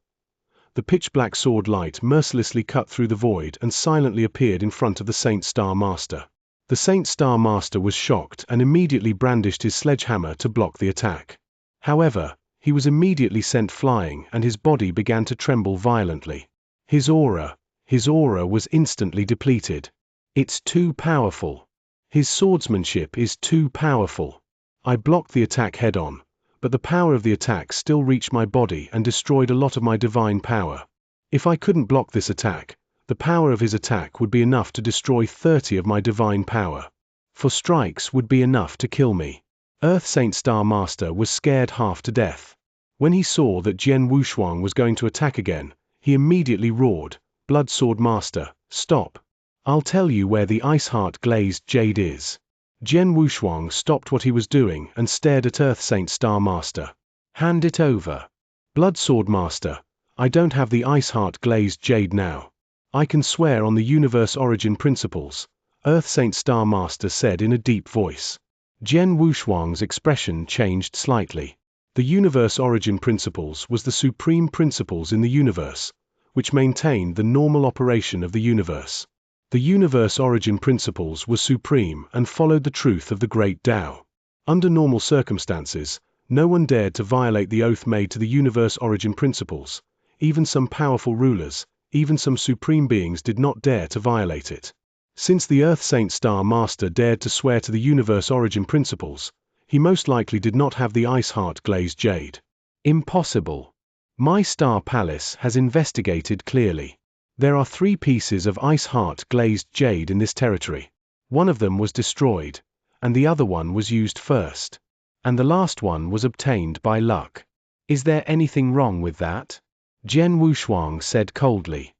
The pitch-black sword light mercilessly cut through the void and silently appeared in front of the Saint Star Master. The Saint Star Master was shocked and immediately brandished his sledgehammer to block the attack. However, he was immediately sent flying and his body began to tremble violently. His aura was instantly depleted. It's too powerful. His swordsmanship is too powerful. I blocked the attack head-on, but the power of the attack still reached my body and destroyed a lot of my divine power. If I couldn't block this attack, the power of his attack would be enough to destroy 30 of my divine power. 4 strikes would be enough to kill me. Earth Saint Star Master was scared half to death. When he saw that Jian Wushuang was going to attack again, he immediately roared, Blood Sword Master, stop. I'll tell you where the ice heart glazed jade is. Jian Wushuang stopped what he was doing and stared at Earth Saint Star Master. Hand it over. Blood Sword Master, I don't have the ice heart glazed jade now. I can swear on the universe origin principles, Earth Saint Star Master said in a deep voice. Jian Wushuang's expression changed slightly. The universe origin principles was the supreme principles in the universe, which maintained the normal operation of the universe. The universe origin principles were supreme and followed the truth of the great Tao. Under normal circumstances, no one dared to violate the oath made to the universe origin principles. Even some powerful rulers, even some supreme beings did not dare to violate it. Since the Earth Saint Star Master dared to swear to the universe origin principles, he most likely did not have the ice heart glazed jade. Impossible. My Star Palace has investigated clearly. There are 3 pieces of ice heart glazed jade in this territory. One of them was destroyed, and the other one was used first. And the last one was obtained by luck. Is there anything wrong with that? Jian Wushuang said coldly.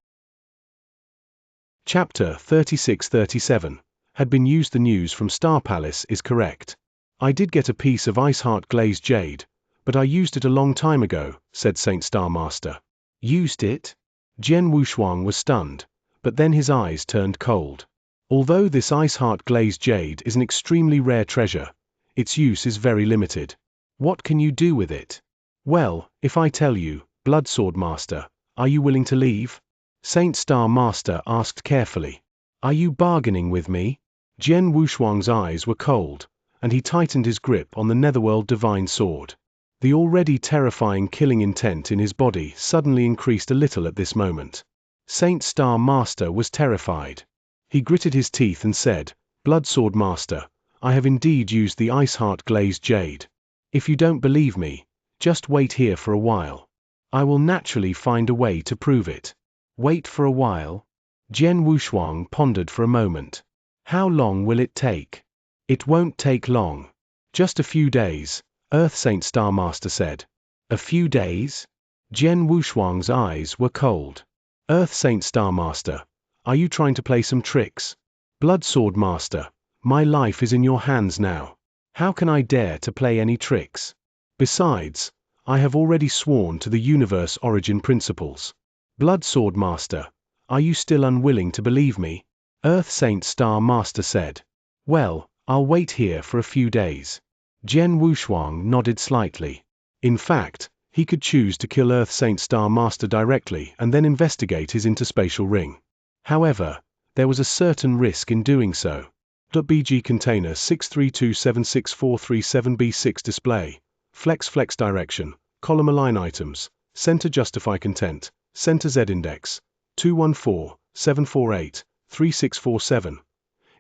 Chapter 36-37 had been used. The news from Star Palace is correct. I did get a piece of Ice Heart glazed jade, but I used it a long time ago, said Saint Star Master. Used it? Jian Wushuang was stunned, but then his eyes turned cold. Although this Ice Heart glazed jade is an extremely rare treasure, its use is very limited. What can you do with it? Well, if I tell you, Blood Sword Master, are you willing to leave? Saint Star Master asked carefully. Are you bargaining with me? Jian Wushuang's eyes were cold, and he tightened his grip on the Netherworld Divine Sword. The already terrifying killing intent in his body suddenly increased a little at this moment. Saint Star Master was terrified. He gritted his teeth and said, Blood Sword Master, I have indeed used the Ice Heart glazed jade. If you don't believe me, just wait here for a while. I will naturally find a way to prove it. Wait for a while? Jian Wushuang pondered for a moment. How long will it take? It won't take long. Just a few days, Earth Saint Star Master said. A few days? Jian Wushuang's eyes were cold. Earth Saint Star Master, are you trying to play some tricks? Blood Sword Master, my life is in your hands now. How can I dare to play any tricks? Besides, I have already sworn to the universe origin principles. Blood Sword Master, are you still unwilling to believe me? Earth Saint Star Master said. Well, I'll wait here for a few days. Jian Wushuang nodded slightly. In fact, he could choose to kill Earth Saint Star Master directly and then investigate his interspatial ring. However, there was a certain risk in doing so. .bg container 632764337b6 display. Flex direction, column align items, center justify content, center Z index, 214-748-3647.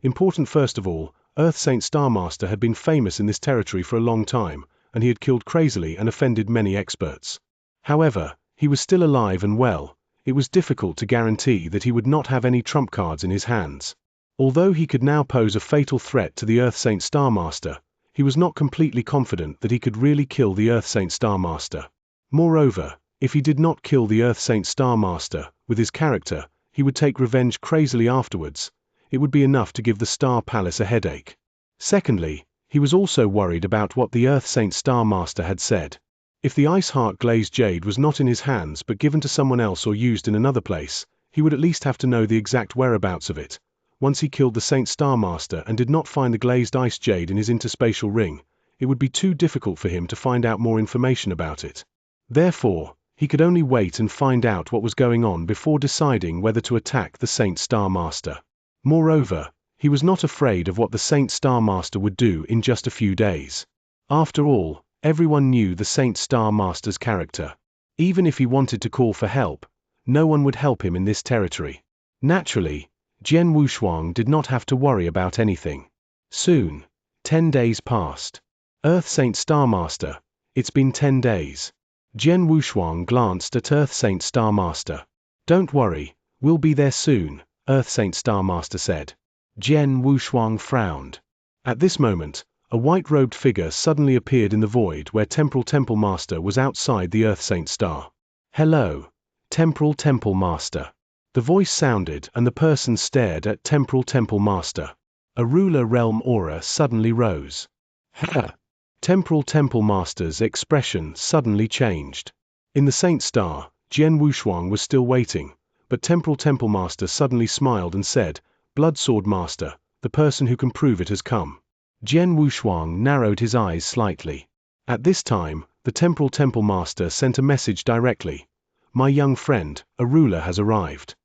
Important. First of all, Earth Saint Star Master had been famous in this territory for a long time, and he had killed crazily and offended many experts. However, he was still alive and well. It was difficult to guarantee that he would not have any trump cards in his hands. Although he could now pose a fatal threat to the Earth Saint Star Master, he was not completely confident that he could really kill the Earth Saint Star Master. Moreover, if he did not kill the Earth Saint Star Master, with his character, he would take revenge crazily afterwards. It would be enough to give the Star Palace a headache. Secondly, he was also worried about what the Earth Saint Star Master had said. If the Ice Heart glazed jade was not in his hands but given to someone else or used in another place, he would at least have to know the exact whereabouts of it. Once he killed the Saint Star Master and did not find the glazed ice jade in his interspatial ring, it would be too difficult for him to find out more information about it. Therefore, he could only wait and find out what was going on before deciding whether to attack the Saint Star Master. Moreover, he was not afraid of what the Saint Star Master would do in just a few days. After all, everyone knew the Saint Star Master's character. Even if he wanted to call for help, no one would help him in this territory. Naturally, Jian Wushuang did not have to worry about anything. Soon, 10 days passed. Earth Saint Star Master, it's been 10 days. Jian Wushuang glanced at Earth Saint Star Master. Don't worry, we'll be there soon, Earth Saint Star Master said. Jian Wushuang frowned. At this moment, a white-robed figure suddenly appeared in the void where Temporal Temple Master was outside the Earth Saint Star. Hello, Temporal Temple Master. The voice sounded and the person stared at Temporal Temple Master. A ruler realm aura suddenly rose. Ha! Temporal Temple Master's expression suddenly changed. In the Saint Star, Jian Wushuang was still waiting, but Temporal Temple Master suddenly smiled and said, Blood Sword Master, the person who can prove it has come. Jian Wushuang narrowed his eyes slightly. At this time, the Temporal Temple Master sent a message directly. My young friend, a ruler has arrived.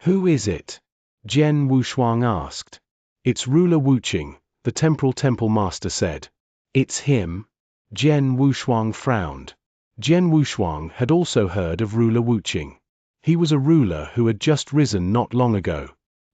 Who is it? Jian Wushuang asked. It's Ruler Wuqing, the Temporal Temple Master said. It's him? Jian Wushuang frowned. Jian Wushuang had also heard of Ruler Wuqing. He was a ruler who had just risen not long ago.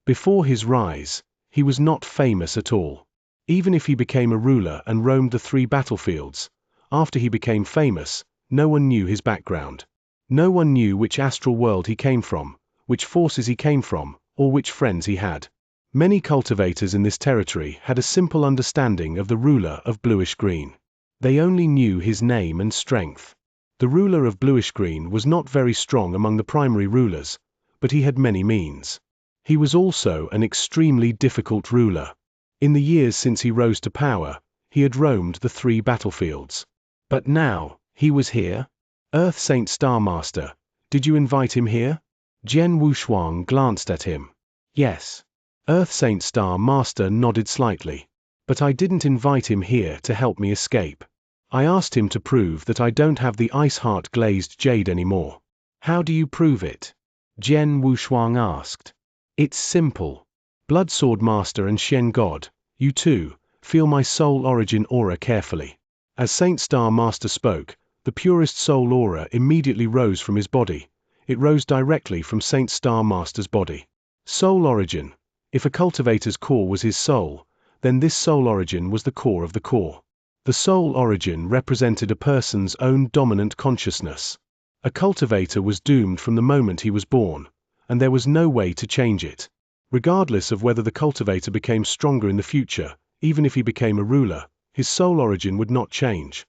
Before his rise, he was not famous at all. Even if he became a ruler and roamed the 3 battlefields, after he became famous, no one knew his background. No one knew which astral world he came from, which forces he came from, or which friends he had. Many cultivators in this territory had a simple understanding of the ruler of bluish-green. They only knew his name and strength. The ruler of bluish-green was not very strong among the primary rulers, but he had many means. He was also an extremely difficult ruler. In the years since he rose to power, he had roamed the 3 battlefields. But now, he was here? Earth Saint Star Master, did you invite him here? Jian Wushuang glanced at him. Yes. Earth Saint Star Master nodded slightly. But I didn't invite him here to help me escape. I asked him to prove that I don't have the Ice Heart glazed jade anymore. How do you prove it? Jian Wushuang asked. It's simple. Blood Sword Master and Shen God, you too, feel my soul origin aura carefully. As Saint Star Master spoke, the purest soul aura immediately rose from his body. It rose directly from Saint Star Master's body. Soul origin. If a cultivator's core was his soul, then this soul origin was the core of the core. The soul origin represented a person's own dominant consciousness. A cultivator was doomed from the moment he was born, and there was no way to change it. Regardless of whether the cultivator became stronger in the future, even if he became a ruler, his soul origin would not change.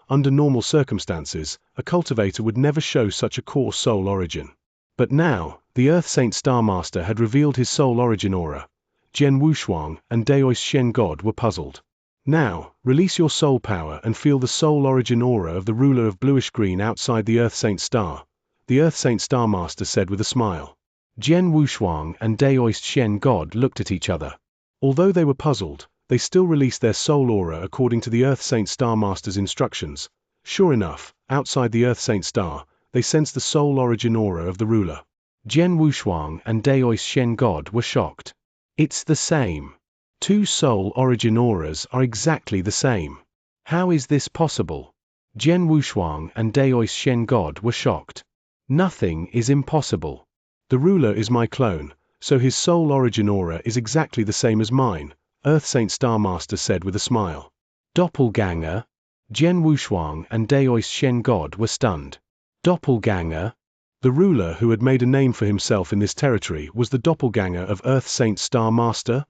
Under normal circumstances, a cultivator would never show such a core soul origin. But now, the Earth Saint Star Master had revealed his soul origin aura. Jian Wushuang and Daoist Shen God were puzzled. Now, release your soul power and feel the soul origin aura of the ruler of bluish-green outside the Earth Saint Star, the Earth Saint Star Master said with a smile. Jian Wushuang and Daoist Shen God looked at each other. Although they were puzzled, they still released their soul aura according to the Earth Saint Star Master's instructions. Sure enough, outside the Earth Saint Star, they sensed the soul origin aura of the ruler. Jian Wushuang and Daoist Shen God were shocked. It's the same. 2 soul origin auras are exactly the same. How is this possible? Jian Wushuang and Daoist Shen God were shocked. Nothing is impossible. The ruler is my clone, so his soul origin aura is exactly the same as mine, Earth Saint Star Master said with a smile. Doppelganger? Jian Wushuang and Daoist Shen God were stunned. Doppelganger? The ruler who had made a name for himself in this territory was the doppelganger of Earth Saint Star Master?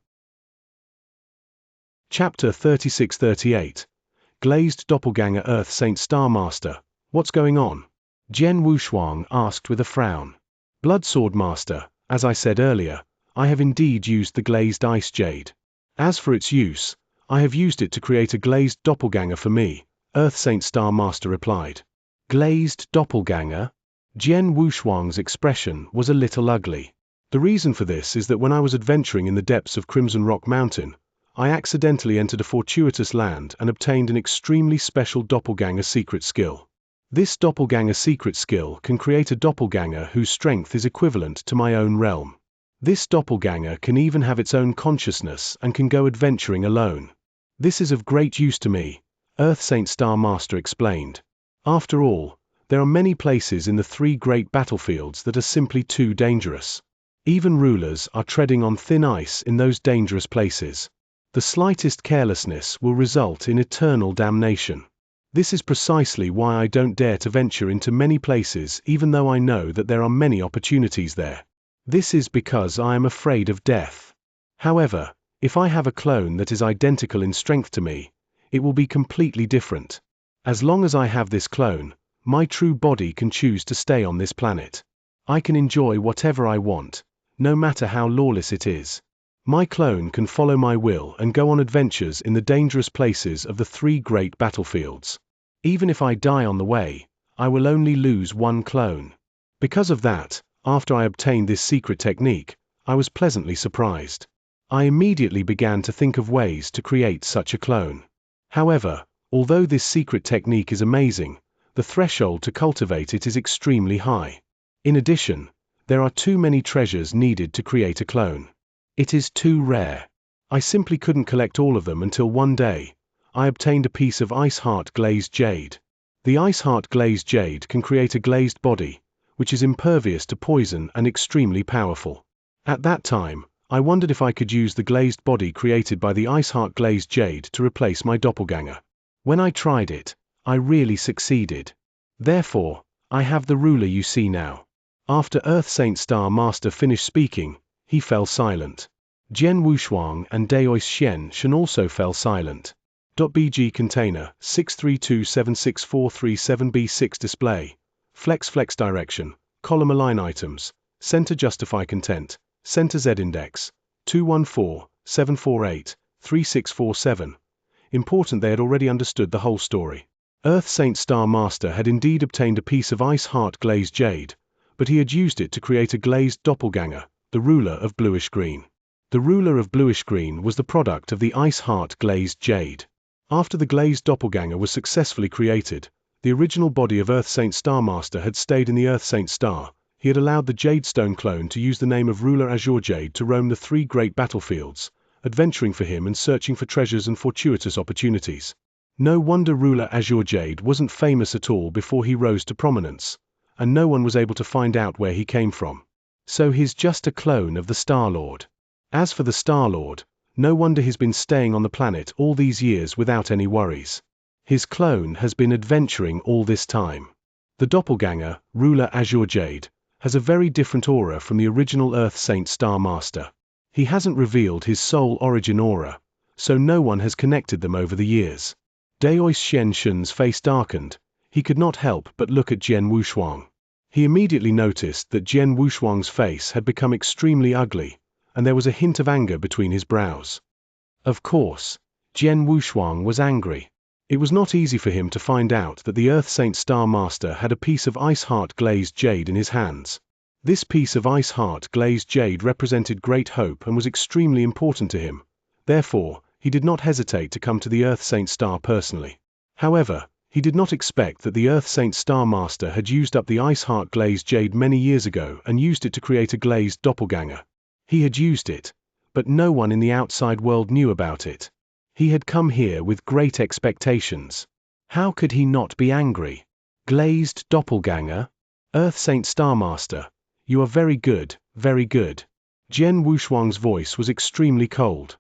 Chapter 36-38. Glazed Doppelganger Earth Saint Star Master, what's going on? Jian Wushuang asked with a frown. Blood Sword Master, as I said earlier, I have indeed used the glazed ice jade. As for its use, I have used it to create a glazed doppelganger for me, Earth Saint Star Master replied. Glazed doppelganger? Jian Wushuang's expression was a little ugly. The reason for this is that when I was adventuring in the depths of Crimson Rock Mountain, I accidentally entered a fortuitous land and obtained an extremely special doppelganger secret skill. This doppelganger secret skill can create a doppelganger whose strength is equivalent to my own realm. This doppelganger can even have its own consciousness and can go adventuring alone. This is of great use to me, Earth Saint Star Master explained. After all, there are many places in the 3 great battlefields that are simply too dangerous. Even rulers are treading on thin ice in those dangerous places. The slightest carelessness will result in eternal damnation. This is precisely why I don't dare to venture into many places even though I know that there are many opportunities there. This is because I am afraid of death. However, if I have a clone that is identical in strength to me, it will be completely different. As long as I have this clone, my true body can choose to stay on this planet. I can enjoy whatever I want, no matter how lawless it is. My clone can follow my will and go on adventures in the dangerous places of the 3 great battlefields. Even if I die on the way, I will only lose 1 clone. Because of that, after I obtained this secret technique, I was pleasantly surprised. I immediately began to think of ways to create such a clone. However, although this secret technique is amazing, the threshold to cultivate it is extremely high. In addition, there are too many treasures needed to create a clone. It is too rare. I simply couldn't collect all of them until one day, I obtained a piece of Ice Heart glazed jade. The Ice Heart glazed jade can create a glazed body, which is impervious to poison and extremely powerful. At that time, I wondered if I could use the glazed body created by the Ice Heart glazed jade to replace my doppelganger. When I tried it, I really succeeded. Therefore, I have the ruler you see now. After Earth Saint Star Master finished speaking, he fell silent. Jian Wushuang and Daois Xianxia also fell silent. .bg container 632764337b6 display. Flex direction, column align items, center justify content, center Z index, 214-748-3647. Important they had already understood the whole story. Earth Saint Star Master had indeed obtained a piece of ice heart glazed jade, but he had used it to create a glazed doppelganger, the ruler of bluish green. The ruler of bluish green was the product of the ice heart glazed jade. After the glazed doppelganger was successfully created, the original body of Earth Saint Star Master had stayed in the Earth Saint Star. He had allowed the Jadestone clone to use the name of Ruler Azure Jade to roam the 3 great battlefields, adventuring for him and searching for treasures and fortuitous opportunities. No wonder Ruler Azure Jade wasn't famous at all before he rose to prominence, and no one was able to find out where he came from. So he's just a clone of the Star-Lord. As for the Star-Lord, no wonder he's been staying on the planet all these years without any worries. His clone has been adventuring all this time. The doppelganger, Ruler Azure Jade, has a very different aura from the original Earth Saint Star Master. He hasn't revealed his soul origin aura, so no one has connected them over the years. Daois Xianxia's face darkened. He could not help but look at Jian Wushuang. He immediately noticed that Jian Wushuang's face had become extremely ugly, and there was a hint of anger between his brows. Of course, Jian Wushuang was angry. It was not easy for him to find out that the Earth Saint Star Master had a piece of ice heart glazed jade in his hands. This piece of ice heart glazed jade represented great hope and was extremely important to him. Therefore, he did not hesitate to come to the Earth Saint Star personally. However, he did not expect that the Earth Saint Star Master had used up the ice heart glazed jade many years ago and used it to create a glazed doppelganger. He had used it, but no one in the outside world knew about it. He had come here with great expectations. How could he not be angry? Glazed doppelganger? Earth Saint Star Master, you are very good, very good. Jian Wushuang's voice was extremely cold.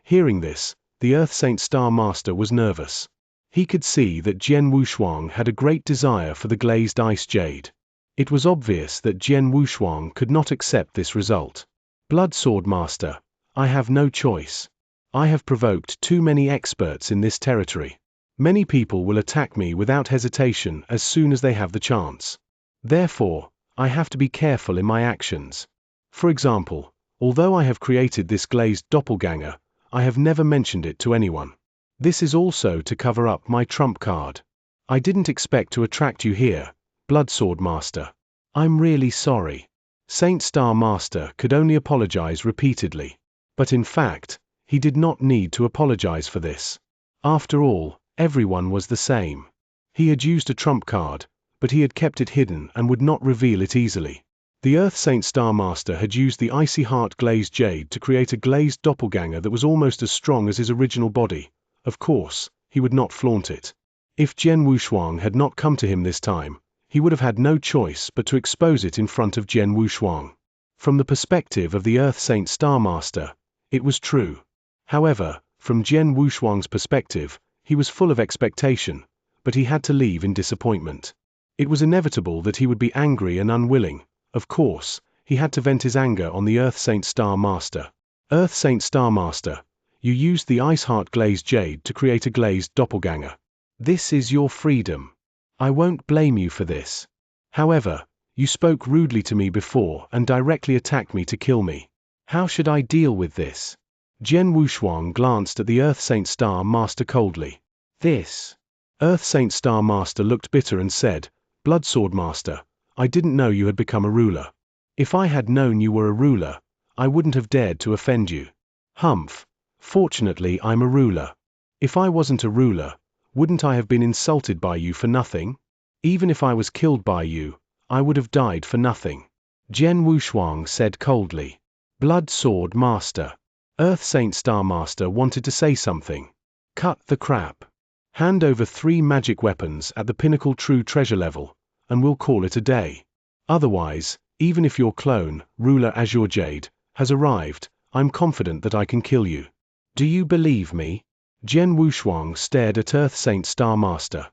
Hearing this, the Earth Saint Star Master was nervous. He could see that Jian Wushuang had a great desire for the glazed ice jade. It was obvious that Jian Wushuang could not accept this result. Blood Sword Master, I have no choice. I have provoked too many experts in this territory. Many people will attack me without hesitation as soon as they have the chance. Therefore, I have to be careful in my actions. For example, although I have created this glazed doppelganger, I have never mentioned it to anyone. This is also to cover up my trump card. I didn't expect to attract you here, Blood Sword Master. I'm really sorry. Saint Star Master could only apologize repeatedly. But in fact, he did not need to apologize for this. After all, everyone was the same. He had used a trump card, but he had kept it hidden and would not reveal it easily. The Earth Saint Star Master had used the icy heart glazed jade to create a glazed doppelganger that was almost as strong as his original body. Of course, he would not flaunt it. If Jian Wushuang had not come to him this time, he would have had no choice but to expose it in front of Jian Wushuang. From the perspective of the Earth Saint Star Master, it was true. However, from Jian Wushuang's perspective, he was full of expectation, but he had to leave in disappointment. It was inevitable that he would be angry and unwilling. Of course, he had to vent his anger on the Earth Saint Star Master. Earth Saint Star Master, you used the ice heart glazed jade to create a glazed doppelganger. This is your freedom. I won't blame you for this. However, you spoke rudely to me before and directly attacked me to kill me. How should I deal with this? Jian Wushuang glanced at the Earth Saint Star Master coldly. This. Earth Saint Star Master looked bitter and said, Blood Sword Master, I didn't know you had become a ruler. If I had known you were a ruler, I wouldn't have dared to offend you. Humph. Fortunately, I'm a ruler. If I wasn't a ruler, wouldn't I have been insulted by you for nothing? Even if I was killed by you, I would have died for nothing. Jian Wushuang said coldly. Blood Sword Master. Earth Saint Star Master wanted to say something. Cut the crap. Hand over 3 magic weapons at the pinnacle true treasure level, and we'll call it a day. Otherwise, even if your clone, Ruler Azure Jade, has arrived, I'm confident that I can kill you. Do you believe me? Jian Wushuang stared at Earth Saint Star Master.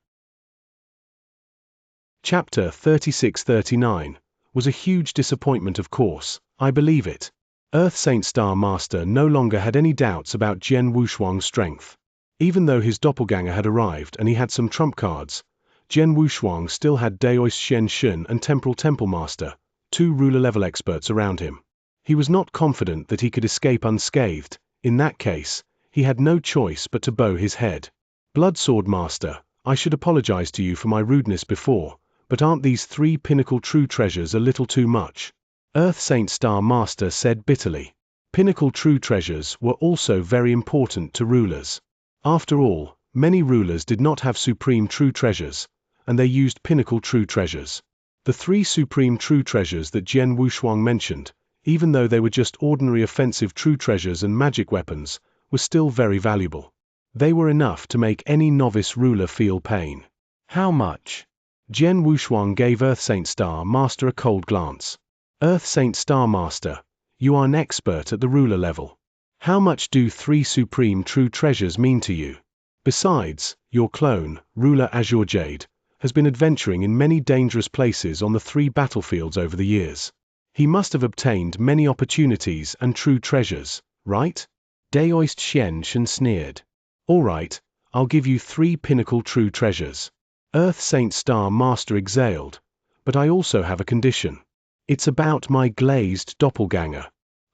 Chapter 36-39 was a huge disappointment, of course, I believe it. Earth Saint Star Master no longer had any doubts about Jian Wushuang's strength. Even though his doppelganger had arrived and he had some trump cards, Jian Wushuang still had Daoist Xianxia and Temporal Temple Master, two ruler-level experts around him. He was not confident that he could escape unscathed. In that case, he had no choice but to bow his head. Blood Sword Master, I should apologize to you for my rudeness before, but aren't these 3 pinnacle true treasures a little too much? Earth Saint Star Master said bitterly. Pinnacle true treasures were also very important to rulers. After all, many rulers did not have supreme true treasures, and they used pinnacle true treasures. The 3 supreme true treasures that Jian Wushuang mentioned, even though they were just ordinary offensive true treasures and magic weapons, were still very valuable. They were enough to make any novice ruler feel pain. How much? Jian Wushuang gave Earth Saint Star Master a cold glance. Earth Saint Star Master, you are an expert at the ruler level. How much do 3 supreme true treasures mean to you? Besides, your clone, Ruler Azure Jade, has been adventuring in many dangerous places on the 3 battlefields over the years. He must have obtained many opportunities and true treasures, right? Daoist Xianxia sneered. All right, I'll give you 3 pinnacle true treasures. Earth Saint Star Master exhaled. But I also have a condition. It's about my glazed doppelganger.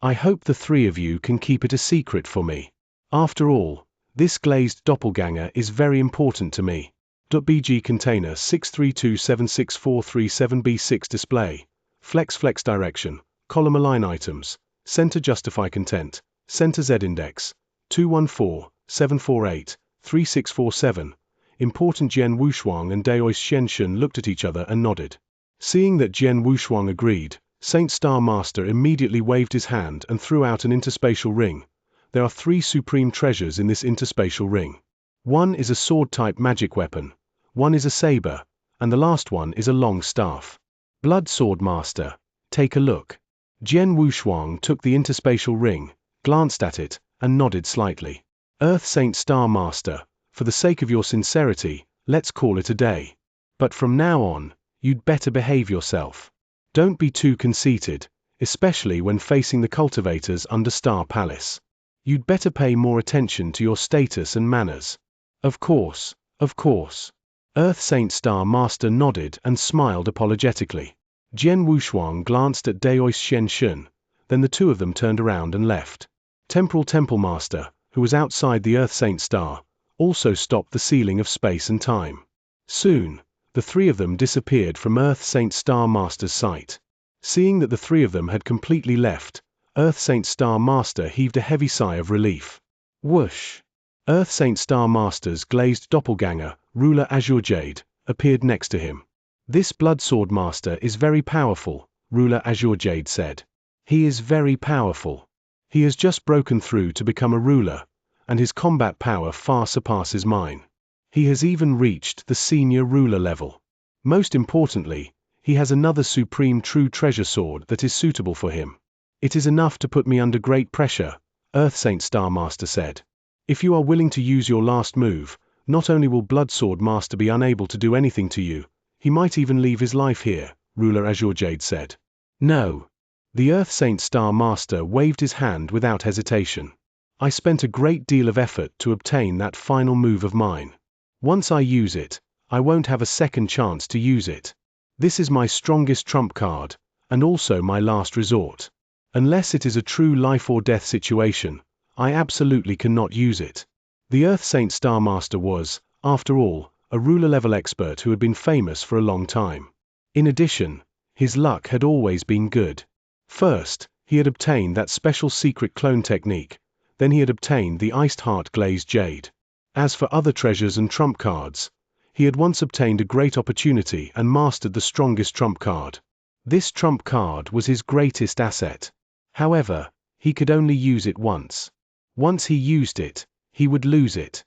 I hope the 3 of you can keep it a secret for me. After all, this glazed doppelganger is very important to me. .bg container 632764337b6 display. Flex direction, column align items, center justify content, center Z index, 214-748-3647. Important. Jian Wushuang and Daoist Xianxia looked at each other and nodded. Seeing that Jian Wushuang agreed, Saint Star Master immediately waved his hand and threw out an interspatial ring. There are 3 supreme treasures in this interspatial ring. One is a sword-type magic weapon, one is a saber, and the last one is a long staff. Blood Sword Master, take a look. Jian Wushuang took the interspatial ring, glanced at it, and nodded slightly. Earth Saint Star Master, for the sake of your sincerity, let's call it a day. But from now on, you'd better behave yourself. Don't be too conceited, especially when facing the cultivators under Star Palace. You'd better pay more attention to your status and manners. Of course, of course. Earth Saint Star Master nodded and smiled apologetically. Jian Wushuang glanced at Daoist Xianxia, then the 2 of them turned around and left. Temporal Temple Master, who was outside the Earth Saint Star, also stopped the sealing of space and time. Soon, the 3 of them disappeared from Earth Saint Star Master's sight. Seeing that the 3 of them had completely left, Earth Saint Star Master heaved a heavy sigh of relief. Whoosh! Earth Saint Star Master's glazed doppelganger, Ruler Azure Jade, appeared next to him. This Blood Sword Master is very powerful, Ruler Azure Jade said. He is very powerful. He has just broken through to become a ruler, and his combat power far surpasses mine. He has even reached the senior ruler level. Most importantly, he has another supreme true treasure sword that is suitable for him. It is enough to put me under great pressure, Earth Saint Star Master said. If you are willing to use your last move, not only will Blood Sword Master be unable to do anything to you, he might even leave his life here, Ruler Azure Jade said. No. The Earth Saint Star Master waved his hand without hesitation. I spent a great deal of effort to obtain that final move of mine. Once I use it, I won't have a second chance to use it. This is my strongest trump card, and also my last resort. Unless it is a true life or death situation, I absolutely cannot use it. The Earth Saint Star Master was, after all, a ruler-level expert who had been famous for a long time. In addition, his luck had always been good. First, he had obtained that special secret clone technique, then he had obtained the Iced Heart Glazed Jade. As for other treasures and trump cards, he had once obtained a great opportunity and mastered the strongest trump card. This trump card was his greatest asset. However, he could only use it once. Once he used it, he would lose it.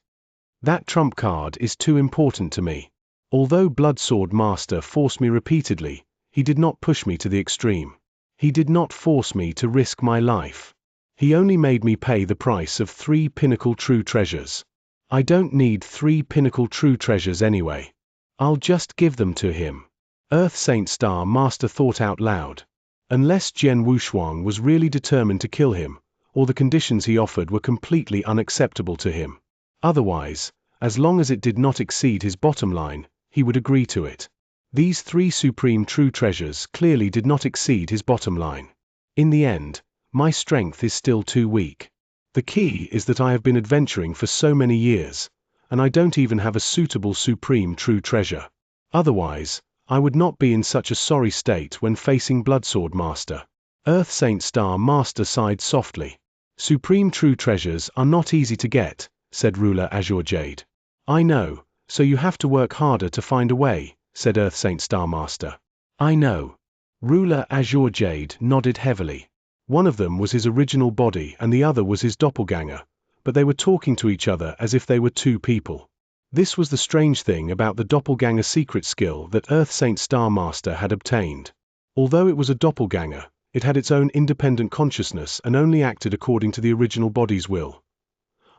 That trump card is too important to me. Although Blood Sword Master forced me repeatedly, he did not push me to the extreme. He did not force me to risk my life. He only made me pay the price of 3 pinnacle true treasures. I don't need 3 pinnacle true treasures anyway. I'll just give them to him. Earth Saint Star Master thought out loud. Unless Jian Wushuang was really determined to kill him, or the conditions he offered were completely unacceptable to him. Otherwise, as long as it did not exceed his bottom line, he would agree to it. These 3 supreme true treasures clearly did not exceed his bottom line. In the end, my strength is still too weak. The key is that I have been adventuring for so many years, and I don't even have a suitable supreme true treasure. Otherwise, I would not be in such a sorry state when facing Bloodsword Master. Earth Saint Star Master sighed softly. Supreme true treasures are not easy to get, said Ruler Azure Jade. I know, so you have to work harder to find a way, said Earth Saint Star Master. I know. Ruler Azure Jade nodded heavily. One of them was his original body and the other was his doppelganger, but they were talking to each other as if they were 2 people. This was the strange thing about the doppelganger secret skill that Earth Saint Star Master had obtained. Although it was a doppelganger, it had its own independent consciousness and only acted according to the original body's will.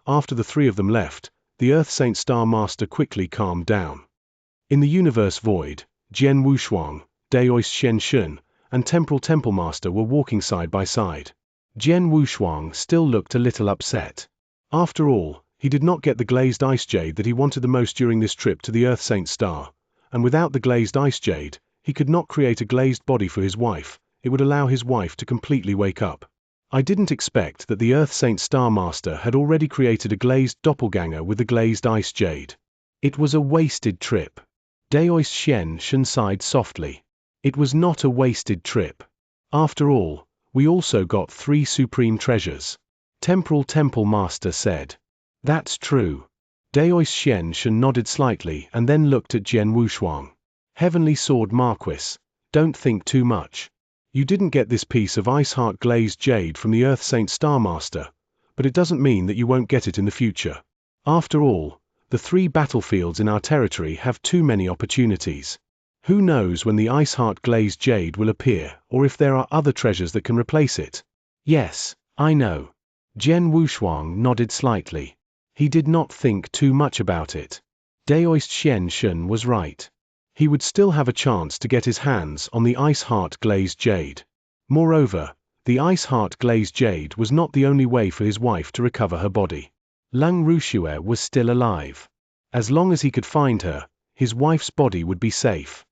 After the 3 of them left, the Earth Saint Star Master quickly calmed down. In the universe void, Jian Wushuang, Daoist Xianxia, and Temporal Temple Master were walking side by side. Jian Wushuang still looked a little upset. After all, he did not get the glazed ice jade that he wanted the most during this trip to the Earth Saint Star, and without the glazed ice jade, he could not create a glazed body for his wife. It would allow his wife to completely wake up. I didn't expect that the Earth Saint Star Master had already created a glazed doppelganger with the glazed ice jade. It was a wasted trip. Daoist Xianxia sighed softly. It was not a wasted trip. After all, we also got 3 supreme treasures. Temporal Temple Master said. That's true. Daoist Xianxia nodded slightly and then looked at Jian Wushuang. Heavenly Sword Marquis, don't think too much. You didn't get this piece of Ice Heart glazed jade from the Earth Saint Star Master, but it doesn't mean that you won't get it in the future. After all, the 3 battlefields in our territory have too many opportunities. Who knows when the Ice Heart glazed jade will appear, or if there are other treasures that can replace it? Yes, I know. Jian Wushuang nodded slightly. He did not think too much about it. Daoist Xianxia was right. He would still have a chance to get his hands on the Ice Heart glazed jade. Moreover, the Ice Heart glazed jade was not the only way for his wife to recover her body. Lang Rushue was still alive. As long as he could find her, his wife's body would be safe.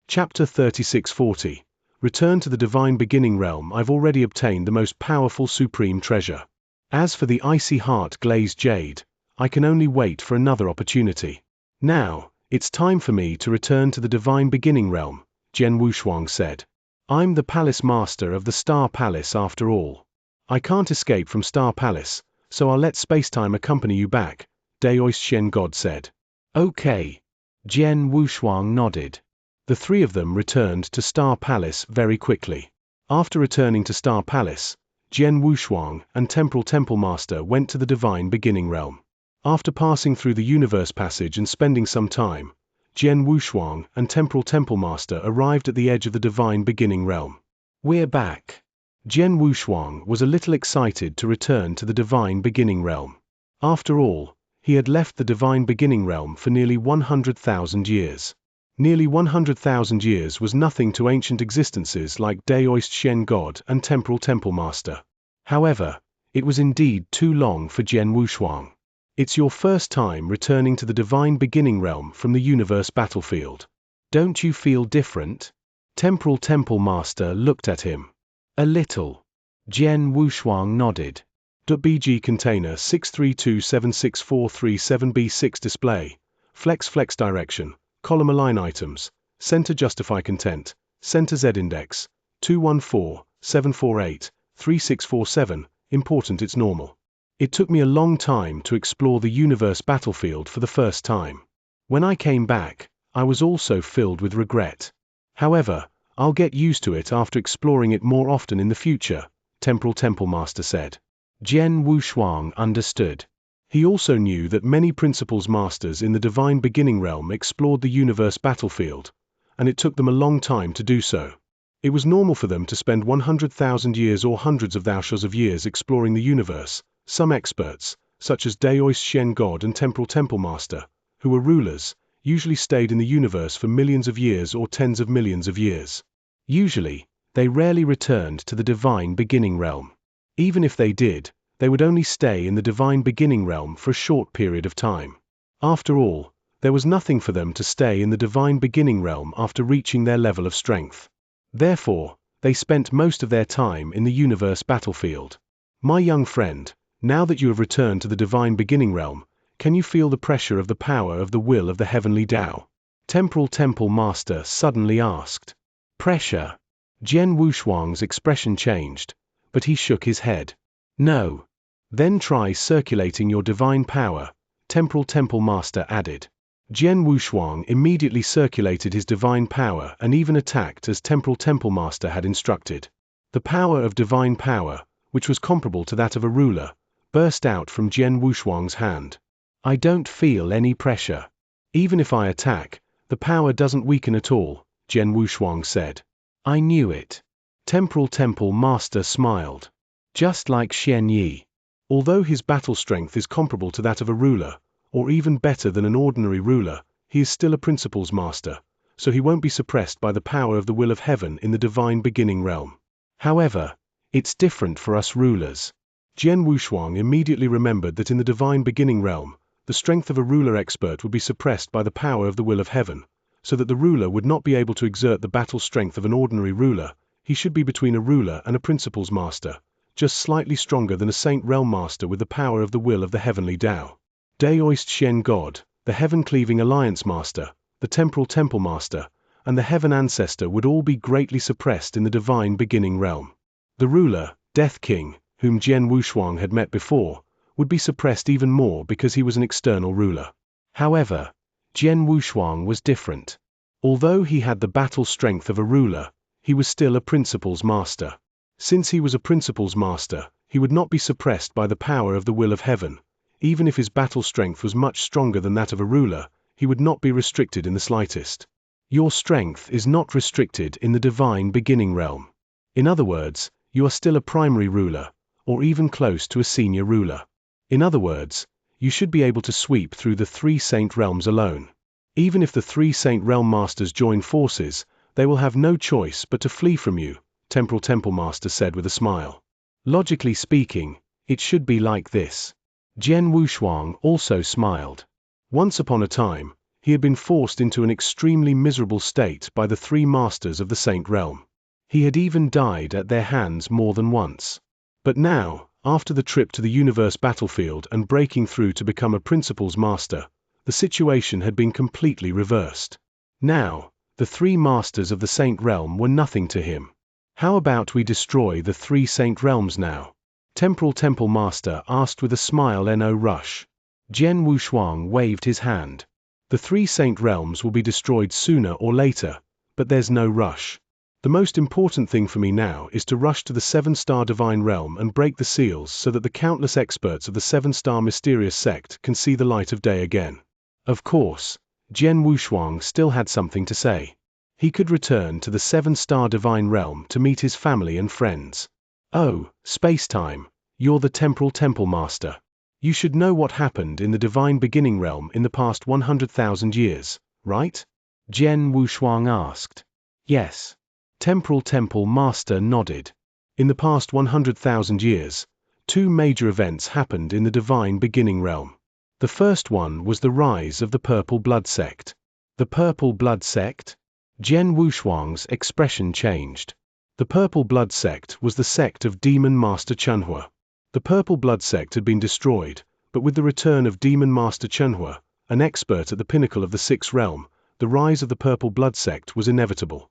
Chapter 3640. Return to the Divine Beginning Realm. I've already obtained the most powerful supreme treasure. As for the Icy Heart glazed jade, I can only wait for another opportunity. Now, it's time for me to return to the Divine Beginning Realm, Jian Wushuang said. I'm the Palace Master of the Star Palace after all. I can't escape from Star Palace, so I'll let Spacetime accompany you back, Daoist Shen God said. Okay. Jian Wushuang nodded. The 3 of them returned to Star Palace very quickly. After returning to Star Palace, Jian Wushuang and Temporal Temple Master went to the Divine Beginning Realm. After passing through the Universe Passage and spending some time, Jian Wushuang and Temporal Temple Master arrived at the edge of the Divine Beginning Realm. We're back. Jian Wushuang was a little excited to return to the Divine Beginning Realm. After all, he had left the Divine Beginning Realm for nearly 100,000 years. Nearly 100,000 years was nothing to ancient existences like Daoist Shen God and Temporal Temple Master. However, it was indeed too long for Jian Wushuang. It's your first time returning to the Divine Beginning Realm from the universe battlefield. Don't you feel different? Temporal Temple Master looked at him. A little. Jian Wushuang nodded. .bg container 632764337b6 display. Flex direction. Column align items. Center justify content. Center Z index. 214-748-3647. Important it's normal. It took me a long time to explore the universe battlefield for the first time. When I came back, I was also filled with regret. However, I'll get used to it after exploring it more often in the future, Temporal Temple Master said. Jian Wushuang understood. He also knew that many Principles Masters in the Divine Beginning Realm explored the universe battlefield, and it took them a long time to do so. It was normal for them to spend 100,000 years or hundreds of thousands of years exploring the universe. Some experts, such as Daoist Shen God and Temporal Temple Master, who were rulers, usually stayed in the universe for millions of years or tens of millions of years. Usually, they rarely returned to the divine beginning realm. Even if they did, they would only stay in the divine beginning realm for a short period of time. After all, there was nothing for them to stay in the divine beginning realm after reaching their level of strength. Therefore, they spent most of their time in the universe battlefield. My young friend, now that you have returned to the divine beginning realm, can you feel the pressure of the power of the will of the heavenly Tao? Temporal Temple Master suddenly asked. Pressure. Jian Wushuang's expression changed, but he shook his head. No. Then try circulating your divine power, Temporal Temple Master added. Jian Wushuang immediately circulated his divine power and even attacked as Temporal Temple Master had instructed. The power of divine power, which was comparable to that of a ruler, burst out from Jian Wushuang's hand. I don't feel any pressure. Even if I attack, the power doesn't weaken at all, Jian Wushuang said. I knew it. Temporal Temple Master smiled. Just like Xianxia. Although his battle strength is comparable to that of a ruler, or even better than an ordinary ruler, he is still a principles master, so he won't be suppressed by the power of the will of heaven in the divine beginning realm. However, it's different for us rulers. Jian Wushuang immediately remembered that in the divine beginning realm, the strength of a ruler expert would be suppressed by the power of the will of heaven, so that the ruler would not be able to exert the battle strength of an ordinary ruler. He should be between a ruler and a principles master, just slightly stronger than a saint realm master with the power of the will of the heavenly Tao. Daoist Shen God, the heaven-cleaving alliance master, the temporal temple master, and the heaven ancestor would all be greatly suppressed in the divine beginning realm. The ruler, Death King, whom Jian Wushuang had met before, would be suppressed even more because he was an external ruler. However, Jian Wushuang was different. Although he had the battle strength of a ruler, he was still a principles master. Since he was a principles master, he would not be suppressed by the power of the will of heaven. Even if his battle strength was much stronger than that of a ruler, he would not be restricted in the slightest. Your strength is not restricted in the divine beginning realm. In other words, you are still a primary ruler, or even close to a senior ruler. In other words, you should be able to sweep through the three saint realms alone. Even if the three saint realm masters join forces, they will have no choice but to flee from you, Temporal Temple Master said with a smile. Logically speaking, it should be like this. Jian Wushuang also smiled. Once upon a time, he had been forced into an extremely miserable state by the three masters of the saint realm. He had even died at their hands more than once. But now, after the trip to the universe battlefield and breaking through to become a principles master, the situation had been completely reversed. Now, the three masters of the saint realm were nothing to him. How about we destroy the three saint realms now? Temporal Temple Master asked with a smile. No rush. Jian Wushuang waved his hand. The three saint realms will be destroyed sooner or later, but there's no rush. The most important thing for me now is to rush to the 7-star divine realm and break the seals so that the countless experts of the 7-star mysterious sect can see the light of day again. Of course, Jian Wushuang still had something to say. He could return to the 7-star divine realm to meet his family and friends. Oh, space-time, you're the Temporal Temple Master. You should know what happened in the divine beginning realm in the past 100,000 years, right? Jian Wushuang asked. Yes. Temporal Temple Master nodded. In the past 100,000 years, two major events happened in the divine beginning realm. The first one was the rise of the Purple Blood Sect. The Purple Blood Sect? Jian Wushuang's expression changed. The Purple Blood Sect was the sect of Demon Master Chunhua. The Purple Blood Sect had been destroyed, but with the return of Demon Master Chunhua, an expert at the pinnacle of the 6th realm, the rise of the Purple Blood Sect was inevitable.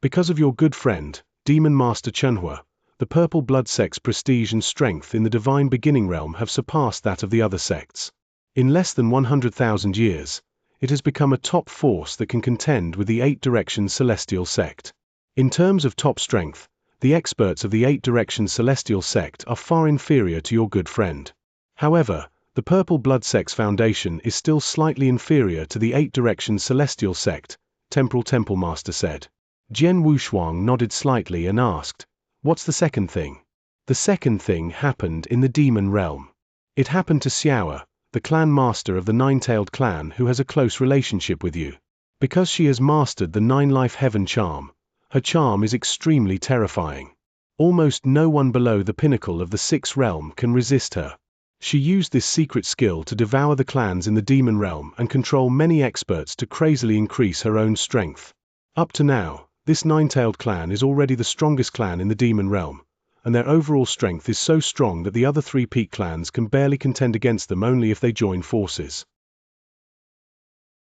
Because of your good friend, Demon Master Chunhua, the Purple Blood Sect's prestige and strength in the divine beginning realm have surpassed that of the other sects. In less than 100,000 years, it has become a top force that can contend with the 8 Directions Celestial Sect. In terms of top strength, the experts of the 8 Directions Celestial Sect are far inferior to your good friend. However, the Purple Blood Sect's foundation is still slightly inferior to the 8 Directions Celestial Sect, Temporal Temple Master said. Jian Wushuang nodded slightly and asked, what's the second thing? The second thing happened in the demon realm. It happened to Xiaoa, the clan master of the 9-tailed clan who has a close relationship with you. Because she has mastered the 9-life heaven charm, Her charm is extremely terrifying. Almost no one below the pinnacle of the sixth realm can resist her. She used this secret skill to devour the clans in the demon realm and control many experts to crazily increase her own strength. Up to now, this nine-tailed clan is already the strongest clan in the demon realm, and their overall strength is so strong that the other three peak clans can barely contend against them only if they join forces.